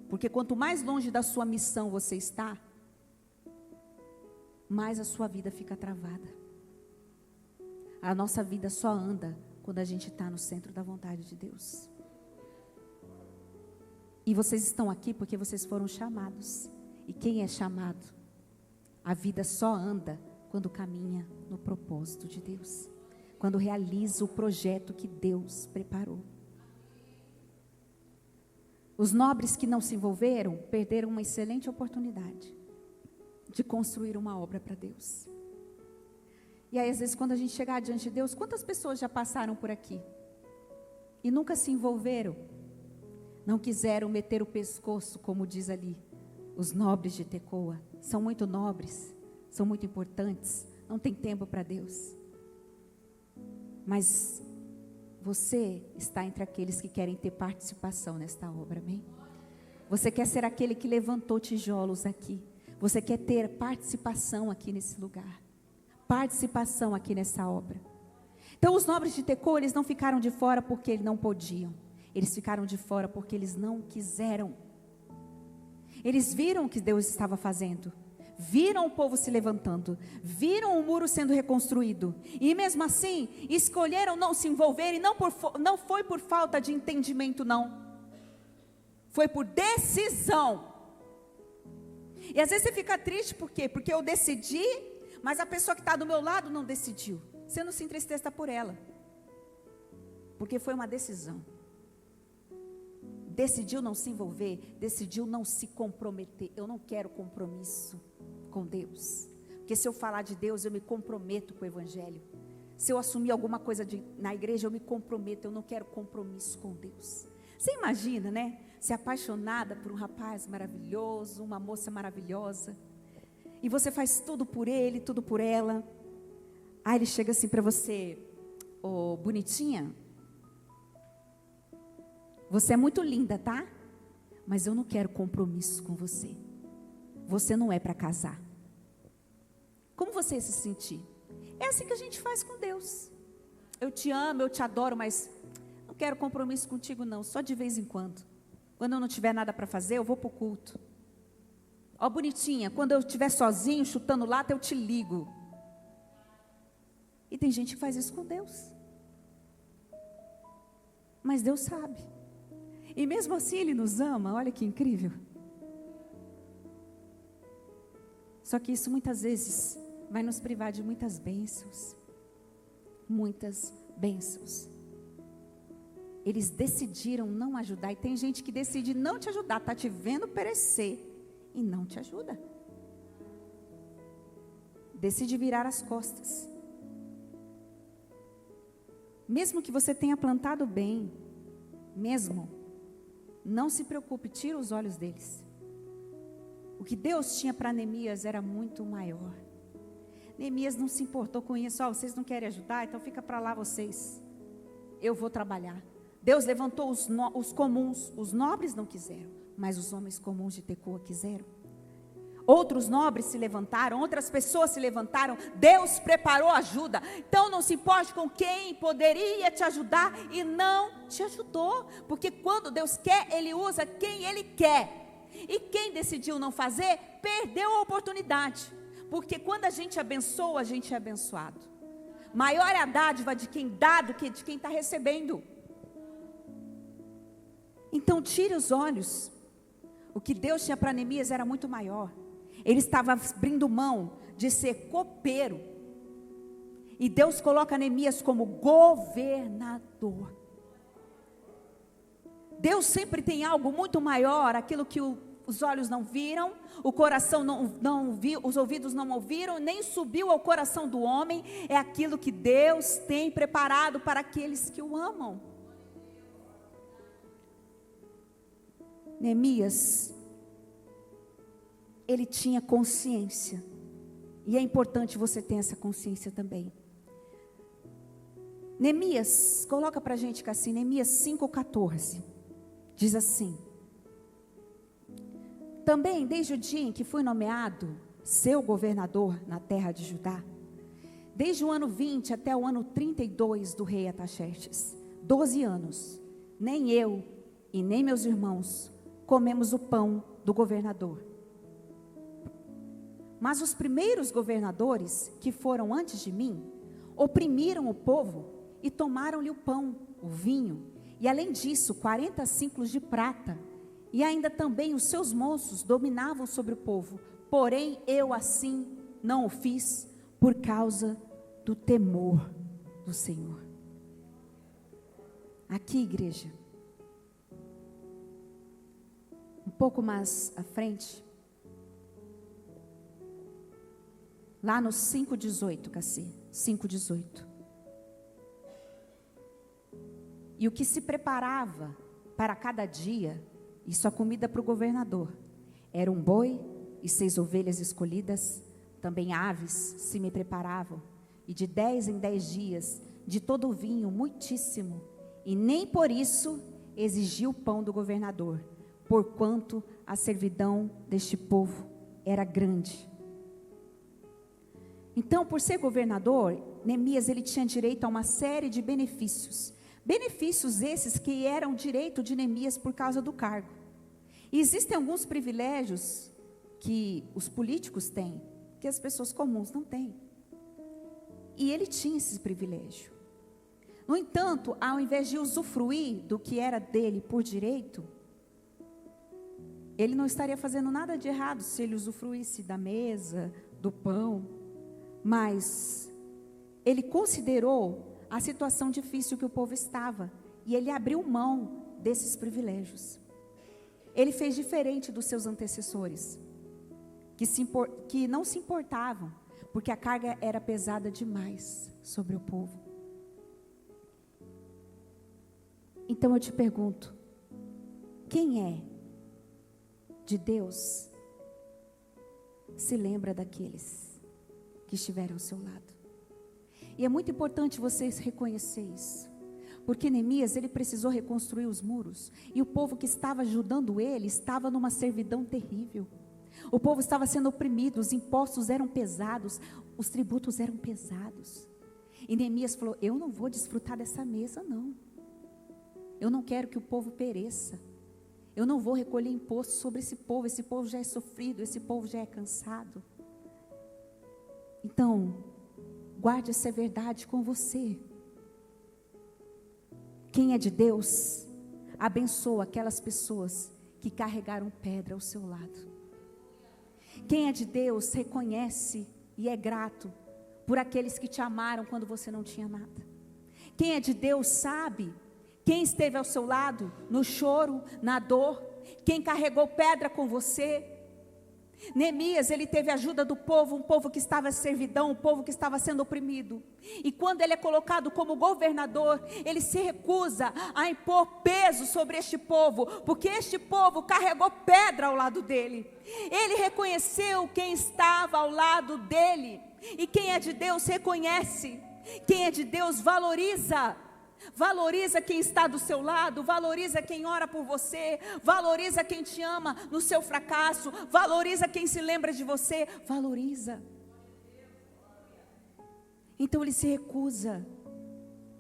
Porque quanto mais longe da sua missão você está, mais a sua vida fica travada. A nossa vida só anda quando a gente está no centro da vontade de Deus. E vocês estão aqui porque vocês foram chamados. E quem é chamado, a vida só anda quando caminha no propósito de Deus. Quando realiza o projeto que Deus preparou. Os nobres que não se envolveram, perderam uma excelente oportunidade de construir uma obra para Deus. E aí, às vezes, quando a gente chegar diante de Deus, quantas pessoas já passaram por aqui? E nunca se envolveram? Não quiseram meter o pescoço, como diz ali, os nobres de Tecoa. São muito nobres, são muito importantes, não tem tempo para Deus. Mas você está entre aqueles que querem ter participação nesta obra, amém? Você quer ser aquele que levantou tijolos aqui. Você quer ter participação aqui nesse lugar. Participação aqui nessa obra. Então os nobres de Tecoa, eles não ficaram de fora porque eles não podiam. Eles ficaram de fora porque eles não quiseram. Eles viram o que Deus estava fazendo. Viram o povo se levantando. Viram o muro sendo reconstruído. E mesmo assim, escolheram não se envolver. E não foi por falta de entendimento, não. Foi por decisão. E às vezes você fica triste, por quê? Porque eu decidi, mas a pessoa que está do meu lado não decidiu. Você não se entristeça por ela. Porque foi uma decisão. Decidiu não se envolver, decidiu não se comprometer. Eu não quero compromisso com Deus. Porque se eu falar de Deus, eu me comprometo com o Evangelho. Se eu assumir alguma coisa na igreja, eu me comprometo. Eu não quero compromisso com Deus. Você imagina, né? Ser apaixonada por um rapaz maravilhoso, uma moça maravilhosa. E você faz tudo por ele, tudo por ela. Aí ele chega assim para você: ô, bonitinha, você é muito linda, tá? Mas eu não quero compromisso com você. Você não é para casar. Como você ia se sentir? É assim que a gente faz com Deus. Eu te amo, eu te adoro, mas não quero compromisso contigo não, só de vez em quando. Quando eu não tiver nada para fazer, eu vou para o culto. Ó, bonitinha, quando eu estiver sozinho, chutando lata, eu te ligo. E tem gente que faz isso com Deus. Mas Deus sabe. E mesmo assim Ele nos ama, olha que incrível. Só que isso muitas vezes vai nos privar de muitas bênçãos. Muitas bênçãos. Eles decidiram não ajudar. E tem gente que decide não te ajudar. Está te vendo perecer e não te ajuda. Decide virar as costas. Mesmo que você tenha plantado bem, mesmo, não se preocupe, tira os olhos deles. O que Deus tinha para Neemias era muito maior. Neemias não se importou com isso. Vocês não querem ajudar? Então fica para lá vocês. Eu vou trabalhar. Deus levantou os comuns. Os nobres não quiseram, mas os homens comuns de Tecoa quiseram. Outros nobres se levantaram, outras pessoas se levantaram. Deus preparou ajuda. Então não se importe com quem poderia te ajudar e não te ajudou. Porque quando Deus quer, Ele usa quem Ele quer. E quem decidiu não fazer, perdeu a oportunidade. Porque quando a gente abençoa, a gente é abençoado. Maior é a dádiva de quem dá do que de quem está recebendo. Então tire os olhos. O que Deus tinha para Neemias era muito maior. Ele estava abrindo mão de ser copeiro. E Deus coloca Neemias como governador. Deus sempre tem algo muito maior, aquilo que os olhos não viram, o coração não viu, os ouvidos não ouviram, nem subiu ao coração do homem. É aquilo que Deus tem preparado para aqueles que o amam. Neemias, ele tinha consciência. E é importante você ter essa consciência também. Neemias, coloca para a gente assim, Neemias 5,14. Diz assim: também desde o dia em que fui nomeado seu governador na terra de Judá, desde o ano 20 até o ano 32 do rei Artaxerxes, 12 anos, nem eu e nem meus irmãos comemos o pão do governador. Mas os primeiros governadores que foram antes de mim, oprimiram o povo e tomaram-lhe o pão, o vinho, e além disso 40 ciclos de prata, e ainda também os seus moços dominavam sobre o povo. Porém eu assim não o fiz, por causa do temor do Senhor. Aqui, igreja, um pouco mais à frente, lá no 5,18, Cassi, 5,18. E o que se preparava para cada dia, isso a comida para o governador, era um boi e 6 ovelhas escolhidas, também aves se me preparavam, e de 10 em 10 dias, de todo o vinho muitíssimo, e nem por isso exigia o pão do governador, porquanto a servidão deste povo era grande. Então, por ser governador, Neemias ele tinha direito a uma série de benefícios. Benefícios esses que eram direito de Neemias por causa do cargo. E existem alguns privilégios que os políticos têm, que as pessoas comuns não têm. E ele tinha esse privilégio. No entanto, ao invés de usufruir do que era dele por direito, ele não estaria fazendo nada de errado se ele usufruísse da mesa, do pão. Mas ele considerou a situação difícil que o povo estava, e ele abriu mão desses privilégios. Ele fez diferente dos seus antecessores, que não se importavam, porque a carga era pesada demais sobre o povo. Então eu te pergunto, quem é de Deus se lembra daqueles que estiveram ao seu lado? E é muito importante vocês reconhecerem isso. Porque Neemias, ele precisou reconstruir os muros. E o povo que estava ajudando ele, estava numa servidão terrível. O povo estava sendo oprimido, os impostos eram pesados, os tributos eram pesados. E Neemias falou, eu não vou desfrutar dessa mesa não. Eu não quero que o povo pereça. Eu não vou recolher imposto sobre esse povo já é sofrido, esse povo já é cansado. Então, guarde essa verdade com você. Quem é de Deus, abençoa aquelas pessoas que carregaram pedra ao seu lado. Quem é de Deus reconhece e é grato por aqueles que te amaram quando você não tinha nada. Quem é de Deus sabe quem esteve ao seu lado no choro, na dor, quem carregou pedra com você. Neemias, ele teve a ajuda do povo, um povo que estava em servidão, um povo que estava sendo oprimido. E quando ele é colocado como governador, ele se recusa a impor peso sobre este povo, porque este povo carregou pedra ao lado dele. Ele reconheceu quem estava ao lado dele. E quem é de Deus reconhece, quem é de Deus valoriza. Valoriza quem está do seu lado, valoriza quem ora por você, valoriza quem te ama no seu fracasso, valoriza quem se lembra de você, valoriza. Então ele se recusa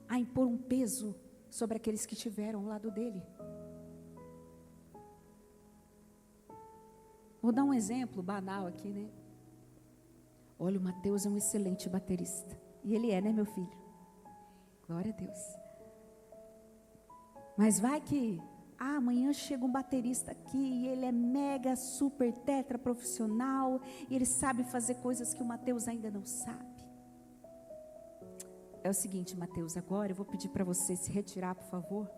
a impor um peso sobre aqueles que estiveram ao lado dele. Vou dar um exemplo banal aqui, né? Olha, o Mateus é um excelente baterista. E ele é, né, meu filho? Glória a Deus. Mas vai que amanhã chega um baterista aqui e ele é mega, super, tetra profissional e ele sabe fazer coisas que o Mateus ainda não sabe. É o seguinte, Mateus, agora eu vou pedir para você se retirar, por favor,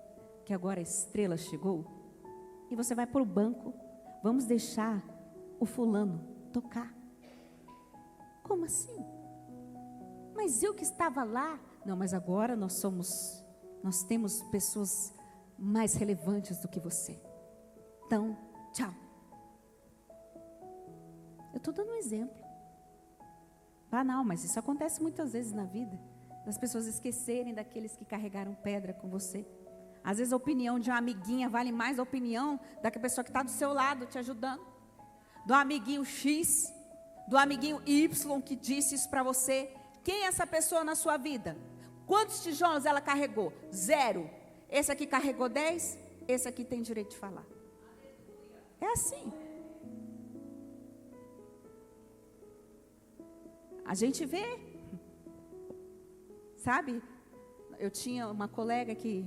que agora a estrela chegou. E você vai para o banco, vamos deixar o fulano tocar. Como assim? Mas eu que estava lá. Não, mas agora nós temos pessoas mais relevantes do que você. Então, tchau. Eu estou dando um exemplo. Banal, mas isso acontece muitas vezes na vida. Das pessoas esquecerem daqueles que carregaram pedra com você. Às vezes a opinião de uma amiguinha vale mais a opinião da pessoa que está do seu lado te ajudando. Do amiguinho X, do amiguinho Y que disse isso para você. Quem é essa pessoa na sua vida? Quantos tijolos ela carregou? 0. Esse aqui carregou 10, esse aqui tem direito de falar. É assim. A gente vê. Sabe? Eu tinha uma colega que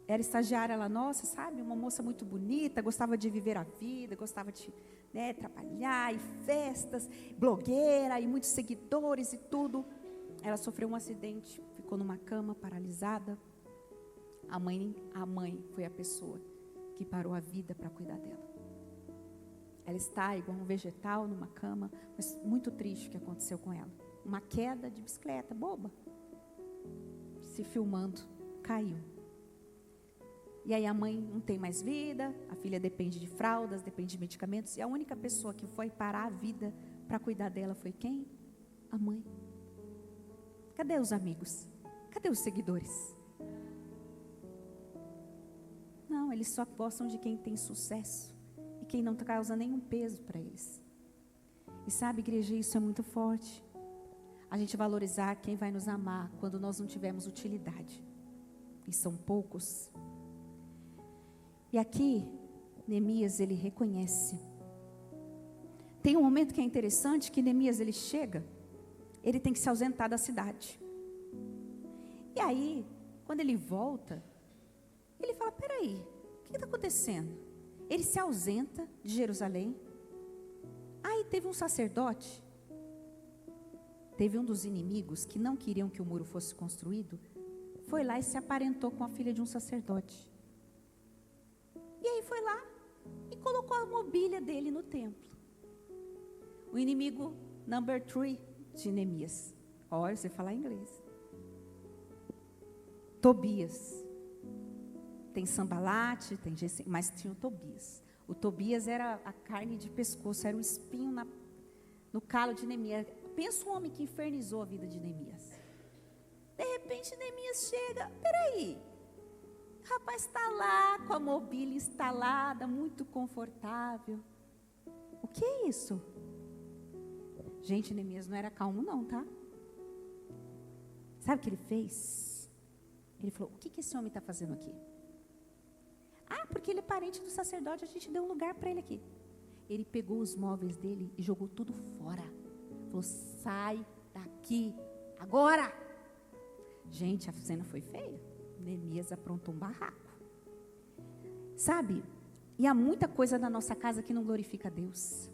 era estagiária lá nossa, sabe? Uma moça muito bonita, gostava de viver a vida, gostava de, né, trabalhar e festas, blogueira e muitos seguidores e tudo. Ela sofreu um acidente, ficou numa cama, paralisada. A mãe foi a pessoa que parou a vida para cuidar dela. Ela está igual um vegetal numa cama, mas muito triste o que aconteceu com ela. Uma queda de bicicleta, boba. Se filmando, caiu. E aí a mãe não tem mais vida, a filha depende de fraldas, depende de medicamentos. E a única pessoa que foi parar a vida para cuidar dela foi quem? A mãe. Cadê os amigos? Cadê os seguidores? Não, eles só gostam de quem tem sucesso e quem não causa nenhum peso para eles. E sabe, igreja, isso é muito forte. A gente valorizar quem vai nos amar quando nós não tivermos utilidade. E são poucos. E aqui, Neemias, ele reconhece. Tem um momento que é interessante, que Neemias, ele chega, ele tem que se ausentar da cidade. E aí, quando ele volta, ele fala, peraí, o que está acontecendo? Ele se ausenta de Jerusalém. Aí teve um sacerdote, teve um dos inimigos que não queriam que o muro fosse construído, foi lá e se aparentou com a filha de um sacerdote. E aí foi lá e colocou a mobília dele no templo. O inimigo number 3 de Neemias. Olha, você falar inglês. Tobias. Tem Sambalate, tem Gesem, mas tinha o Tobias. O Tobias era a carne de pescoço, era um espinho no calo de Neemias. Pensa um homem que infernizou a vida de Neemias. De repente Neemias chega, peraí, o rapaz está lá com a mobília instalada, muito confortável. O que é isso? Gente, Neemias não era calmo não, tá? Sabe o que ele fez? Ele falou, o que esse homem está fazendo aqui? Ah, porque ele é parente do sacerdote, a gente deu um lugar para ele aqui. Ele pegou os móveis dele e jogou tudo fora. Falou, sai daqui agora. Gente, a cena foi feia. Neemias aprontou um barraco. Sabe, e há muita coisa na nossa casa que não glorifica a Deus.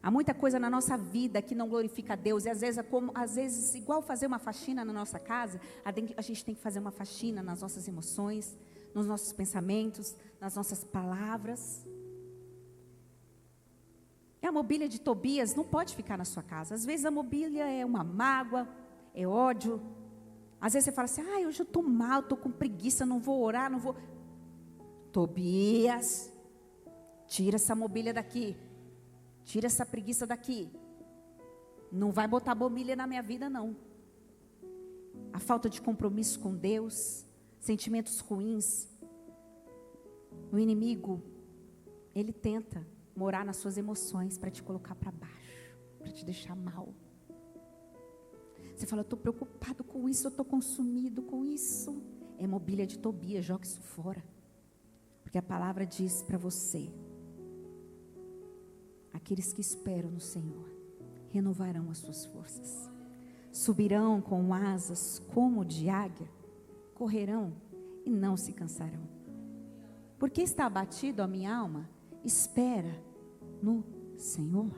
Há muita coisa na nossa vida que não glorifica a Deus. E às vezes, igual fazer uma faxina na nossa casa, a gente tem que fazer uma faxina nas nossas emoções, nos nossos pensamentos, nas nossas palavras. E a mobília de Tobias não pode ficar na sua casa. Às vezes a mobília é uma mágoa, é ódio. Às vezes você fala assim, hoje eu estou mal, estou com preguiça, não vou orar, não vou... Tobias, tira essa mobília daqui. Tira essa preguiça daqui. Não vai botar mobília na minha vida, não. A falta de compromisso com Deus, sentimentos ruins. O inimigo, ele tenta morar nas suas emoções para te colocar para baixo, para te deixar mal. Você fala, eu estou preocupado com isso, eu estou consumido com isso. É mobília de Tobias, joga isso fora. Porque a palavra diz para você, aqueles que esperam no Senhor renovarão as suas forças. Subirão com asas como de águia, correrão e não se cansarão. Porque está abatido a minha alma? Espera no Senhor.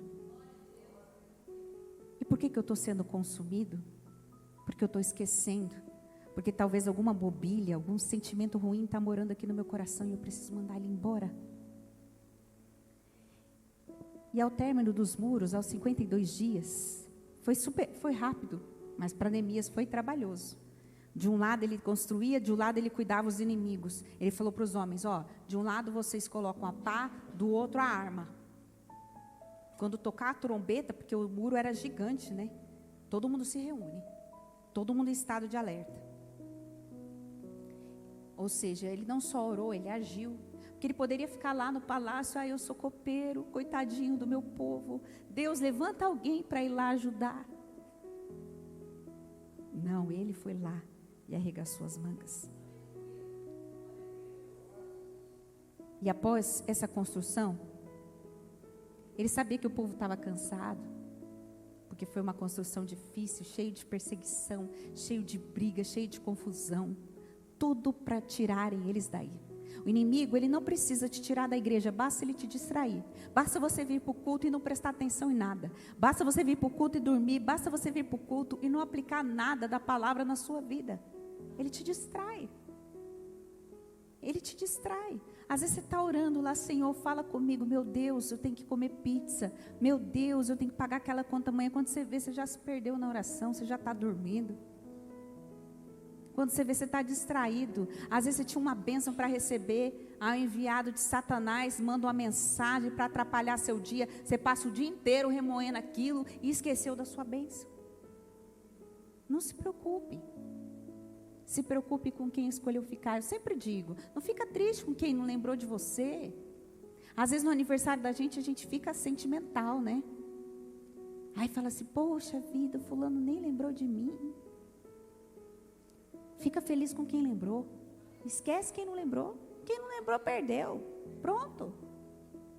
E por que eu estou sendo consumido? Porque eu estou esquecendo. Porque talvez alguma mobília, algum sentimento ruim está morando aqui no meu coração e eu preciso mandar ele embora. E ao término dos muros, aos 52 dias, foi rápido, mas para Neemias foi trabalhoso. De um lado ele construía, de um lado ele cuidava os inimigos. Ele falou para os homens, de um lado vocês colocam a pá, do outro a arma. Quando tocar a trombeta, porque o muro era gigante, né? Todo mundo se reúne. Todo mundo em estado de alerta. Ou seja, ele não só orou, ele agiu. Porque ele poderia ficar lá no palácio, eu sou copeiro, coitadinho do meu povo. Deus, levanta alguém para ir lá ajudar. Não, ele foi lá e arregaçou as mangas. E após essa construção, ele sabia que o povo estava cansado, porque foi uma construção difícil, cheio de perseguição, cheio de briga, cheio de confusão. Tudo para tirarem eles daí. O inimigo, ele não precisa te tirar da igreja, basta ele te distrair. Basta você vir para o culto e não prestar atenção em nada. Basta você vir para o culto e dormir. Basta você vir para o culto e não aplicar nada da palavra na sua vida. Ele te distrai. Ele te distrai. Às vezes você está orando lá, Senhor, fala comigo. Meu Deus, eu tenho que comer pizza. Meu Deus, eu tenho que pagar aquela conta amanhã. Quando você vê, você já se perdeu na oração, você já está dormindo. Quando você vê, você está distraído. Às vezes você tinha uma bênção para receber. Aí o enviado de Satanás manda uma mensagem para atrapalhar seu dia. Você passa o dia inteiro remoendo aquilo e esqueceu da sua bênção. Não se preocupe. Se preocupe com quem escolheu ficar. Eu sempre digo, não fica triste com quem não lembrou de você. Às vezes no aniversário da gente, a gente fica sentimental, né? Aí fala assim, poxa vida, fulano nem lembrou de mim. Fica feliz com quem lembrou. Esquece quem não lembrou. Quem não lembrou, perdeu. Pronto.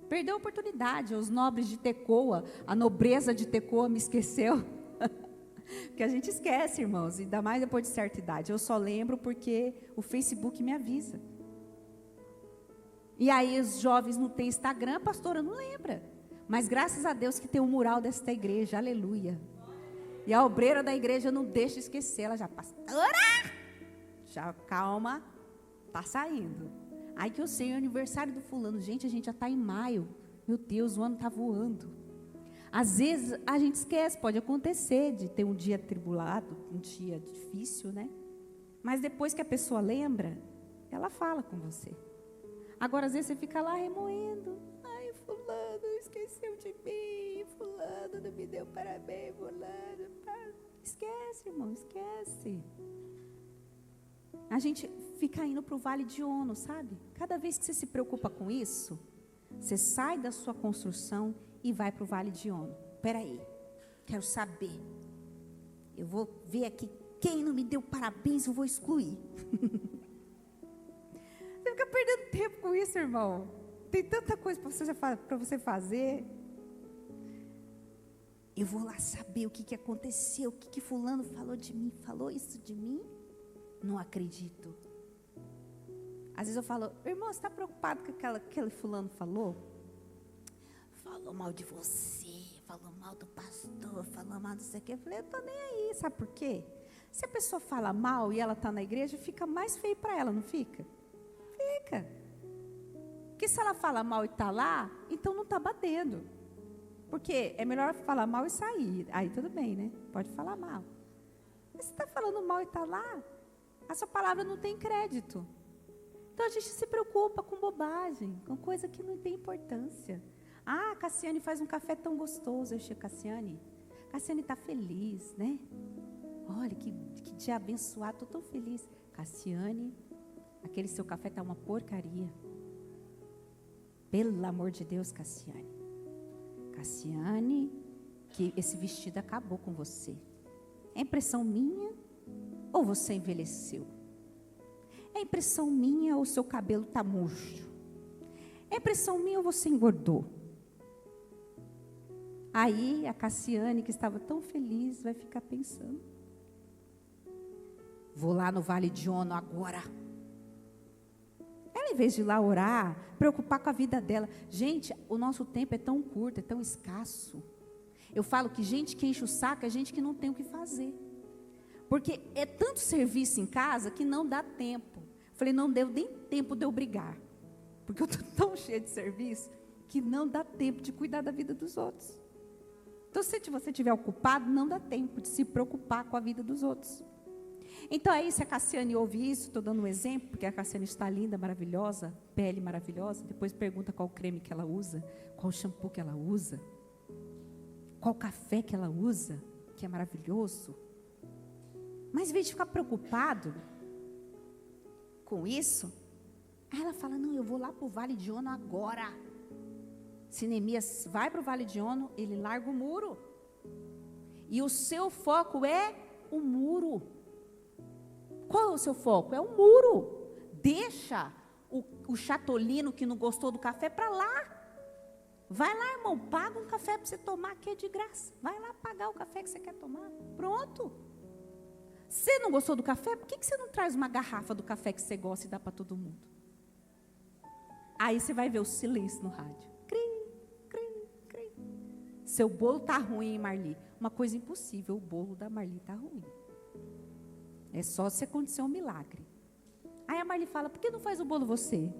Perdeu a oportunidade. Os nobres de Tecoa, a nobreza de Tecoa me esqueceu. Porque a gente esquece, irmãos. Ainda mais depois de certa idade. Eu só lembro porque o Facebook me avisa. E aí os jovens não têm Instagram, a pastora não lembra. Mas graças a Deus que tem um mural desta igreja. Aleluia. E a obreira da igreja não deixa esquecer. Ela já, pastora! Já, calma, está saindo. Aí que eu sei, é o aniversário do fulano. Gente, a gente já está em maio. Meu Deus, o ano está voando. Às vezes a gente esquece, pode acontecer de ter um dia atribulado, um dia difícil, né? Mas depois que a pessoa lembra, ela fala com você. Agora, às vezes você fica lá remoendo. Ai, fulano esqueceu de mim. Fulano não me deu parabéns, fulano. Esquece, irmão, esquece. A gente fica indo para o vale de Ono, sabe? Cada vez que você se preocupa com isso, você sai da sua construção e vai para o vale de Ono. Espera aí, quero saber. Eu vou ver aqui quem não me deu parabéns, eu vou excluir. Você fica perdendo tempo com isso, irmão. Tem tanta coisa para você fazer. Eu vou lá saber o que aconteceu, o que fulano falou de mim, falou isso de mim. Não acredito. Às vezes eu falo, irmão, você está preocupado com aquele fulano falou? falou mal de você, falou mal do pastor, falou mal não sei o quê. Eu falei, eu estou nem aí, sabe por quê? Se a pessoa fala mal e ela está na igreja, fica mais feio para ela, não fica? Fica. Porque se ela fala mal e está lá, então não está batendo. Porque é melhor falar mal e sair. Aí tudo bem, né? Pode falar mal. Mas se está falando mal e está lá, a sua palavra não tem crédito. Então a gente se preocupa com bobagem, com coisa que não tem importância. Ah, a Cassiane faz um café tão gostoso. Eu chego, Cassiane está feliz, né? Olha, que dia abençoado, estou tão feliz. Cassiane, aquele seu café está uma porcaria. Pelo amor de Deus, Cassiane. Cassiane, que esse vestido acabou com você. É impressão minha ou você envelheceu? É impressão minha ou seu cabelo está murcho? É impressão minha ou você engordou? Aí a Cassiane, que estava tão feliz, vai ficar pensando. Vou lá no Vale de Ono agora. Ela, em vez de ir lá orar, preocupar com a vida dela. Gente, o nosso tempo é tão curto, é tão escasso. Eu falo que gente que enche o saco é gente que não tem o que fazer. Porque é tanto serviço em casa que não dá tempo. Falei, não deu nem tempo de eu brigar. Porque eu estou tão cheia de serviço que não dá tempo de cuidar da vida dos outros. Então, se você estiver ocupado, não dá tempo de se preocupar com a vida dos outros. Então, aí, se a Cassiane ouve isso, estou dando um exemplo, porque a Cassiane está linda, maravilhosa, pele maravilhosa, depois pergunta qual creme que ela usa, qual shampoo que ela usa, qual café que ela usa, que é maravilhoso. Mas, em vez de ficar preocupado com isso, aí ela fala, não, eu vou lá para o Vale de Ono agora. Se Neemias vai para o Vale de Ono, ele larga o muro. E o seu foco é o muro. Qual é o seu foco? É o muro. Deixa o chatolino que não gostou do café para lá. Vai lá, irmão, paga um café para você tomar, que é de graça. Vai lá pagar o café que você quer tomar. Pronto. Você não gostou do café? Por que você não traz uma garrafa do café que você gosta e dá para todo mundo? Aí você vai ver o silêncio no rádio. Seu bolo está ruim, hein, Marli? Uma coisa impossível, o bolo da Marli está ruim. É só se acontecer um milagre. Aí a Marli fala, por que não faz o bolo você?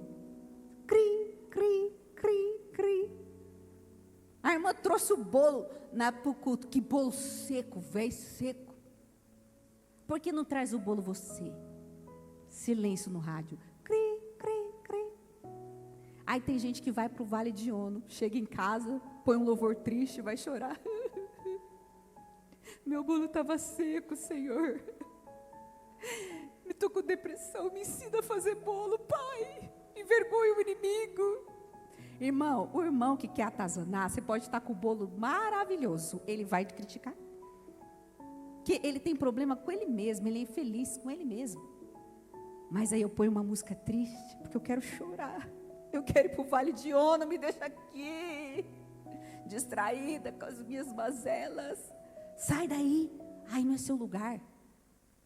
Cri, cri, cri, cri. A irmã trouxe o bolo para o culto. Que bolo seco, velho, seco. Por que não traz o bolo você? Silêncio no rádio. Cri, cri, cri. Aí tem gente que vai para o Vale de Ono, chega em casa, põe um louvor triste, vai chorar. Meu bolo estava seco, Senhor. Me estou com depressão, me ensina a fazer bolo, Pai. Envergonha o inimigo. Irmão, o irmão que quer atazanar, você pode estar com o bolo maravilhoso, ele vai te criticar. Que ele tem problema com ele mesmo, ele é infeliz com ele mesmo. Mas aí eu ponho uma música triste, porque eu quero chorar. Eu quero ir para o Vale de Ono, me deixa aqui, distraída com as minhas mazelas. Sai daí, aí não é seu lugar.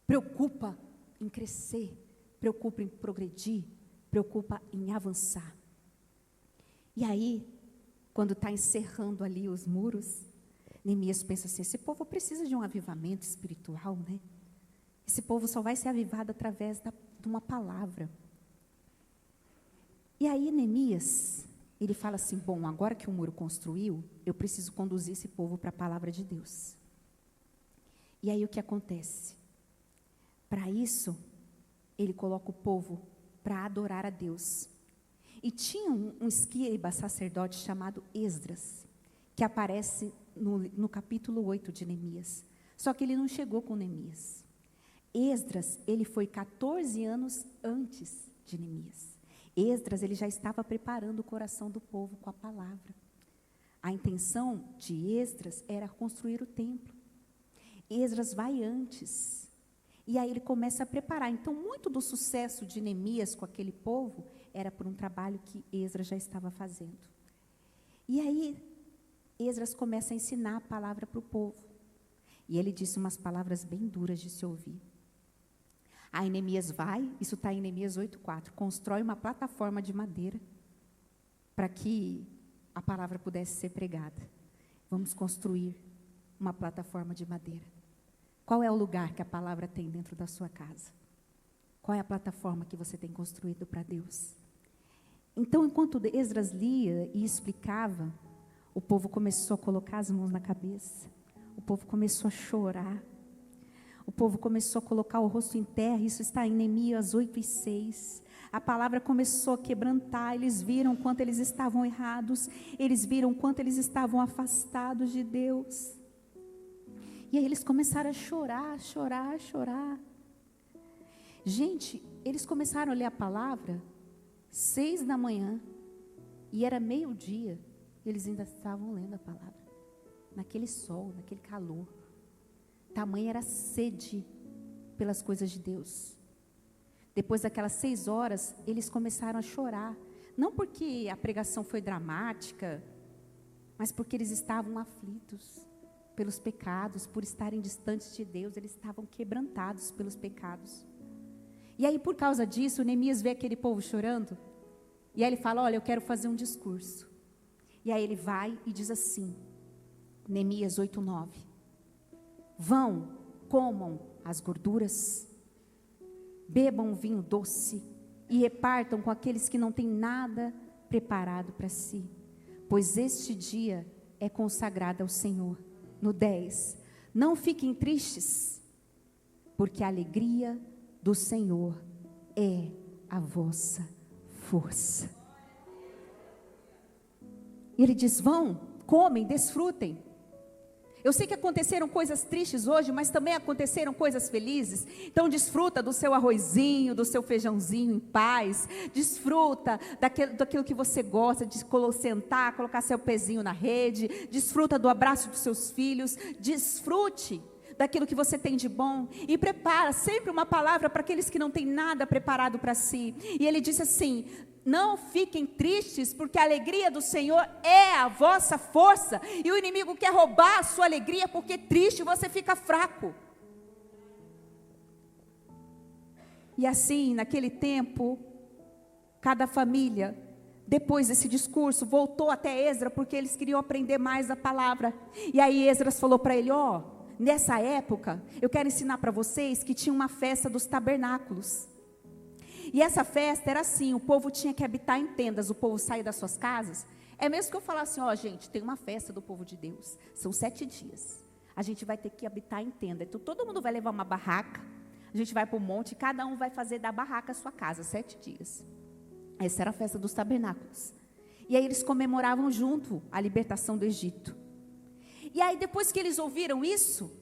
Preocupa em crescer, preocupa em progredir, preocupa em avançar. E aí, quando está encerrando ali os muros, Neemias pensa assim, esse povo precisa de um avivamento espiritual, né? Esse povo só vai ser avivado através de uma palavra. E aí Neemias, ele fala assim, bom, agora que o muro construiu, eu preciso conduzir esse povo para a palavra de Deus. E aí o que acontece? Para isso, ele coloca o povo para adorar a Deus. E tinha um escriba sacerdote chamado Esdras, que aparece no capítulo 8 de Neemias. Só que ele não chegou com Neemias. Esdras, ele foi 14 anos antes de Neemias. Esdras, ele já estava preparando o coração do povo com a palavra. A intenção de Esdras era construir o templo. Esdras vai antes. E aí ele começa a preparar. Então, muito do sucesso de Neemias com aquele povo era por um trabalho que Esdras já estava fazendo. E aí, Esdras começa a ensinar a palavra para o povo. E ele disse umas palavras bem duras de se ouvir. Aí Neemias vai, isso está em Neemias 8:4, constrói uma plataforma de madeira para que a palavra pudesse ser pregada. Vamos construir uma plataforma de madeira. Qual é o lugar que a palavra tem dentro da sua casa? Qual é a plataforma que você tem construído para Deus? Então, enquanto Esdras lia e explicava, o povo começou a colocar as mãos na cabeça. O povo começou a chorar. O povo começou a colocar o rosto em terra. Isso está em Neemias 8:6. A palavra começou a quebrantar. Eles viram quanto eles estavam errados. Eles viram quanto eles estavam afastados de Deus. E aí eles começaram a chorar, chorar, chorar. Gente, eles começaram a ler a palavra 6 da manhã. E era meio-dia. Eles ainda estavam lendo a palavra. Naquele sol, naquele calor. Tamanha era a sede pelas coisas de Deus. Depois daquelas 6 horas, eles começaram a chorar. Não porque a pregação foi dramática, mas porque eles estavam aflitos pelos pecados, por estarem distantes de Deus. Eles estavam quebrantados pelos pecados. E aí, por causa disso, Neemias vê aquele povo chorando. E aí ele fala, olha, eu quero fazer um discurso. E aí ele vai e diz assim, Neemias 8:9. Vão, comam as gorduras, bebam vinho doce e repartam com aqueles que não têm nada preparado para si, pois este dia é consagrado ao Senhor. No 10, não fiquem tristes, porque a alegria do Senhor é a vossa força. E ele diz, vão, comem, desfrutem. Eu sei que aconteceram coisas tristes hoje, mas também aconteceram coisas felizes. Então desfruta do seu arrozinho, do seu feijãozinho em paz. Desfruta daquilo que você gosta, de sentar, colocar seu pezinho na rede. Desfruta do abraço dos seus filhos. Desfrute daquilo que você tem de bom. E prepara sempre uma palavra para aqueles que não têm nada preparado para si. E ele disse assim, não fiquem tristes, porque a alegria do Senhor é a vossa força. E o inimigo quer roubar a sua alegria, porque triste você fica fraco. E assim, naquele tempo, cada família, depois desse discurso, voltou até Esdras, porque eles queriam aprender mais a palavra. E aí Esdras falou para ele, nessa época, eu quero ensinar para vocês que tinha uma festa dos tabernáculos. E essa festa era assim, o povo tinha que habitar em tendas, o povo saía das suas casas. É mesmo que eu falasse, gente, tem uma festa do povo de Deus, são 7 dias. A gente vai ter que habitar em tenda, então todo mundo vai levar uma barraca, a gente vai para o monte, cada um vai fazer da barraca a sua casa, 7 dias. Essa era a festa dos tabernáculos. E aí eles comemoravam junto a libertação do Egito. E aí depois que eles ouviram isso,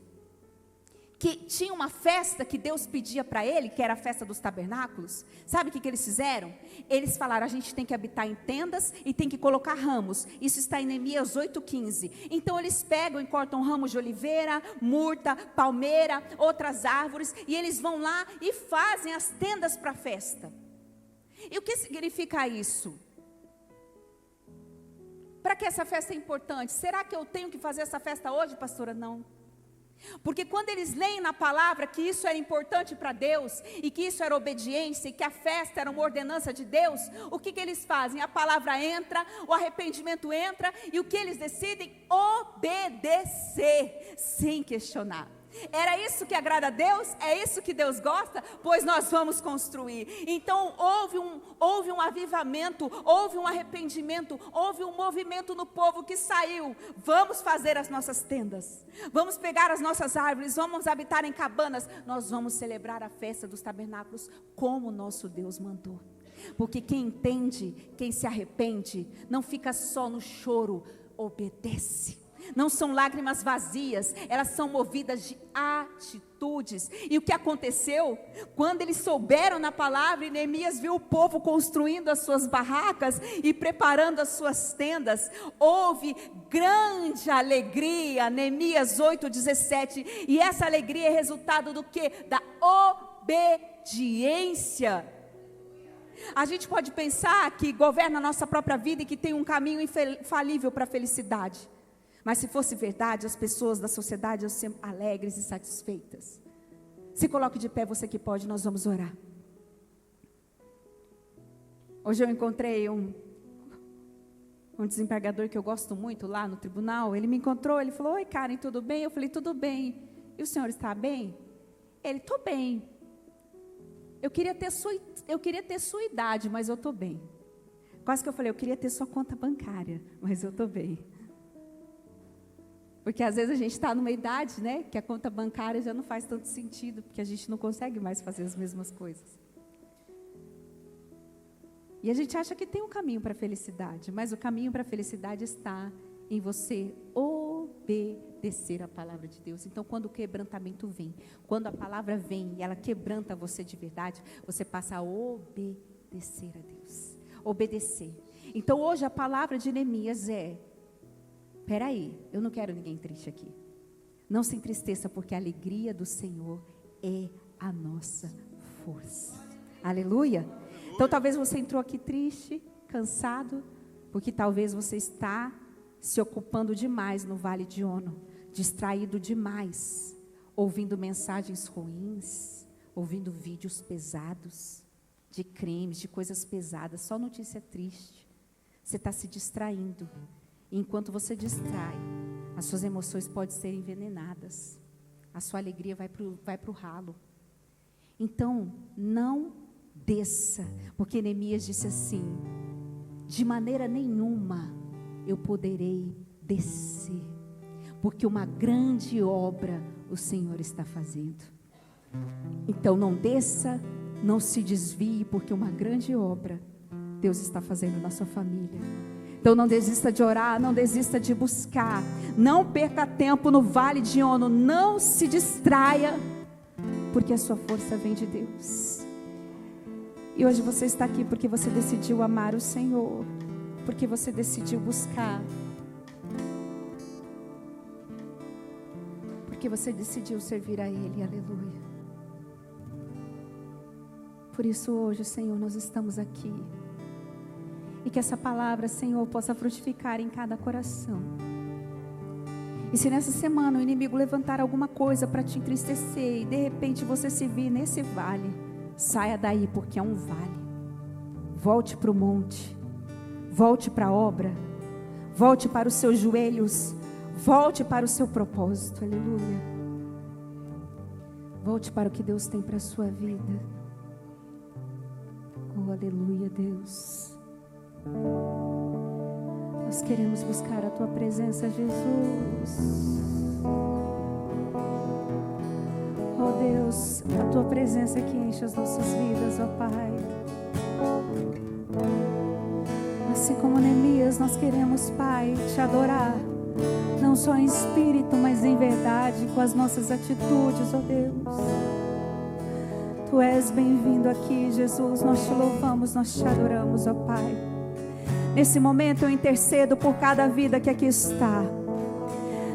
que tinha uma festa que Deus pedia para ele, que era a festa dos tabernáculos, sabe o que eles fizeram? Eles falaram, a gente tem que habitar em tendas e tem que colocar ramos. Isso está em Neemias 8:15. Então eles pegam e cortam ramos de oliveira, murta, palmeira, outras árvores, e eles vão lá e fazem as tendas para a festa. E o que significa isso? Para que essa festa é importante? Será que eu tenho que fazer essa festa hoje, pastora? Não. Porque quando eles leem na palavra que isso era importante para Deus, e que isso era obediência, e que a festa era uma ordenança de Deus, o que eles fazem? A palavra entra, o arrependimento entra, e o que eles decidem? Obedecer, sem questionar. Era isso que agrada a Deus? É isso que Deus gosta? Pois nós vamos construir. Então houve um avivamento, houve um arrependimento, houve um movimento no povo que saiu. Vamos fazer as nossas tendas, vamos pegar as nossas árvores, vamos habitar em cabanas. Nós vamos celebrar a festa dos tabernáculos como nosso Deus mandou. Porque quem entende, quem se arrepende, não fica só no choro, obedece. Não são lágrimas vazias, elas são movidas de atitudes. E o que aconteceu? Quando eles souberam na palavra, e Neemias viu o povo construindo as suas barracas e preparando as suas tendas, houve grande alegria. Neemias 8:17. E essa alegria é resultado do quê? Da obediência. A gente pode pensar que governa a nossa própria vida e que tem um caminho infalível para a felicidade. Mas se fosse verdade, as pessoas da sociedade iam ser alegres e satisfeitas. Se coloque de pé, você que pode, nós vamos orar. Hoje eu encontrei um um desembargador que eu gosto muito lá no tribunal, ele me encontrou, ele falou: oi, Karen, tudo bem? Eu falei: tudo bem. E o senhor está bem? Ele: estou bem. Eu queria ter sua idade, mas eu estou bem. Quase que eu falei: eu queria ter sua conta bancária, mas eu estou bem. Porque às vezes a gente está numa idade, né, que a conta bancária já não faz tanto sentido, porque a gente não consegue mais fazer as mesmas coisas. E a gente acha que tem um caminho para a felicidade, mas o caminho para a felicidade está em você obedecer a palavra de Deus. Então, quando o quebrantamento vem, quando a palavra vem e ela quebranta você de verdade, você passa a obedecer a Deus. Obedecer. Então, hoje a palavra de Neemias é: peraí, eu não quero ninguém triste aqui. Não se entristeça, porque a alegria do Senhor é a nossa força. Aleluia. Então talvez você entrou aqui triste, cansado, porque talvez você está se ocupando demais no Vale de Ono, distraído demais, ouvindo mensagens ruins, ouvindo vídeos pesados, de crimes, de coisas pesadas, só notícia triste. Você está se distraindo. E enquanto você distrai, as suas emoções podem ser envenenadas. A sua alegria vai pro ralo. Então, não desça, porque Neemias disse assim: de maneira nenhuma eu poderei descer, porque uma grande obra o Senhor está fazendo. Então não desça, não se desvie, porque uma grande obra Deus está fazendo na sua família. Então não desista de orar, não desista de buscar, não perca tempo no Vale de Ono, não se distraia, porque a sua força vem de Deus. E hoje você está aqui porque você decidiu amar o Senhor, porque você decidiu buscar, porque você decidiu servir a Ele, aleluia. Por isso hoje, Senhor, nós estamos aqui, e que essa palavra, Senhor, possa frutificar em cada coração. E se nessa semana o inimigo levantar alguma coisa para te entristecer, e de repente você se vir nesse vale, saia daí, porque é um vale. Volte para o monte, volte para a obra, volte para os seus joelhos, volte para o seu propósito, aleluia. Volte para o que Deus tem para a sua vida. Oh, aleluia, Deus. Nós queremos buscar a Tua presença, Jesus. Oh Deus, a Tua presença que enche as nossas vidas, ó Pai. Assim como Neemias, nós queremos, Pai, Te adorar, não só em espírito, mas em verdade, com as nossas atitudes, ó Deus. Tu és bem-vindo aqui, Jesus. Nós Te louvamos, nós Te adoramos, ó Pai. Nesse momento eu intercedo por cada vida que aqui está.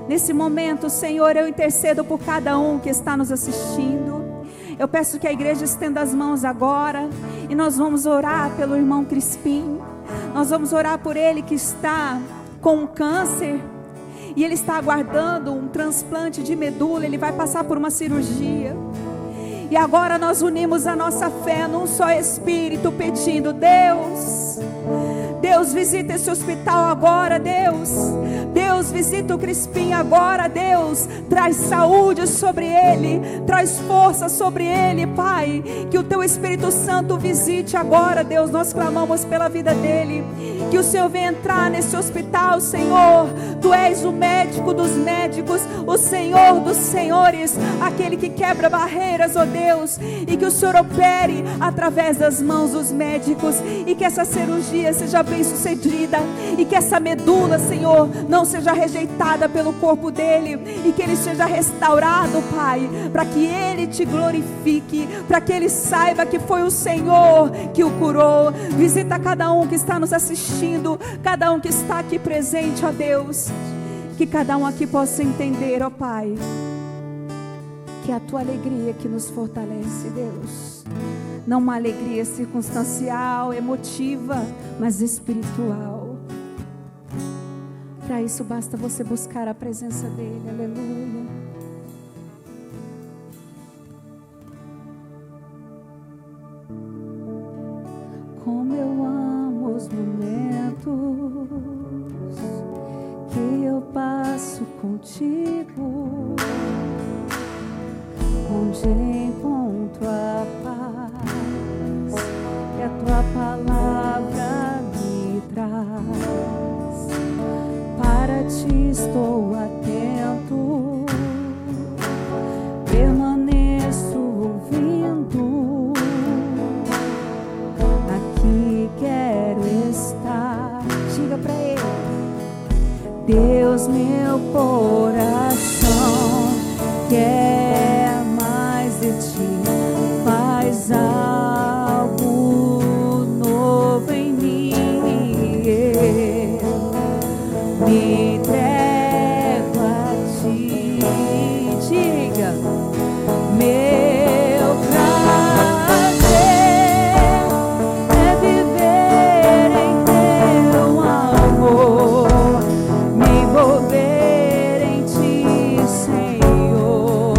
Nesse momento, Senhor, eu intercedo por cada um que está nos assistindo. Eu peço que a igreja estenda as mãos agora, e nós vamos orar pelo irmão Crispim. Nós vamos orar por ele que está com um câncer, e ele está aguardando um transplante de medula. Ele vai passar por uma cirurgia. E agora nós unimos a nossa fé num só Espírito, pedindo: Deus, visita esse hospital agora, Deus. Deus, visita o Crispim agora, Deus. Traz saúde sobre ele, traz força sobre ele, Pai. Que o Teu Espírito Santo visite agora, Deus. Nós clamamos pela vida dele. Que o Senhor venha entrar nesse hospital, Senhor. Tu és o médico dos médicos, o Senhor dos senhores, aquele que quebra barreiras, ó Deus. E que o Senhor opere através das mãos dos médicos, e que essa cirurgia seja bem sucedida, e que essa medula, Senhor, não seja rejeitada pelo corpo dele, e que ele seja restaurado, Pai, para que ele Te glorifique, para que ele saiba que foi o Senhor que o curou. Visita cada um que está nos assistindo, cada um que está aqui presente, ó Deus. Que cada um aqui possa entender, ó Pai, que é a Tua alegria que nos fortalece, Deus. Não uma alegria circunstancial, emotiva, mas espiritual. Para isso basta você buscar a presença dEle, aleluia. Como eu amo os momentos contigo, onde encontro a paz que a tua palavra me traz. Para ti estou atento, permaneço ouvindo, aqui quero estar. Diga para ele: Deus, meu coração quer mais de ti, faz algo novo em mim. Me entrego a ti. Diga: meu prazer é viver em teu amor, me envolver em ti, Senhor.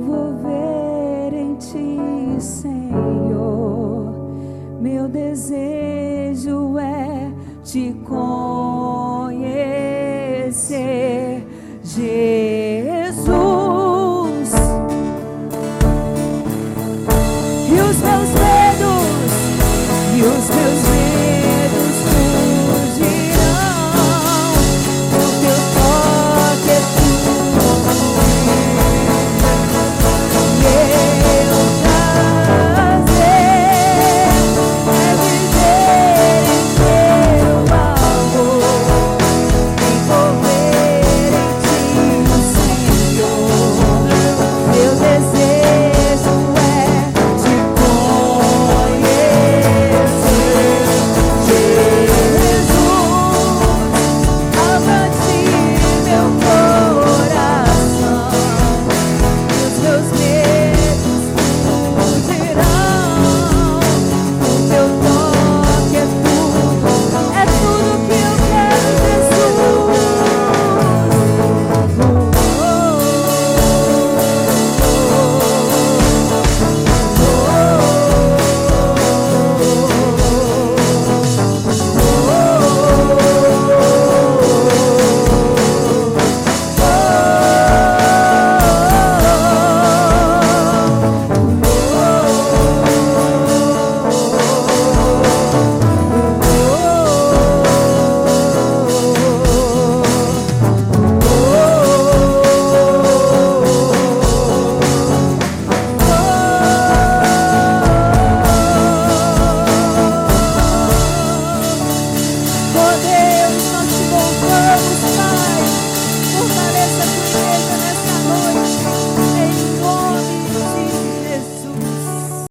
envolver em ti, Senhor. Meu desejo é te conhecer, Jesus.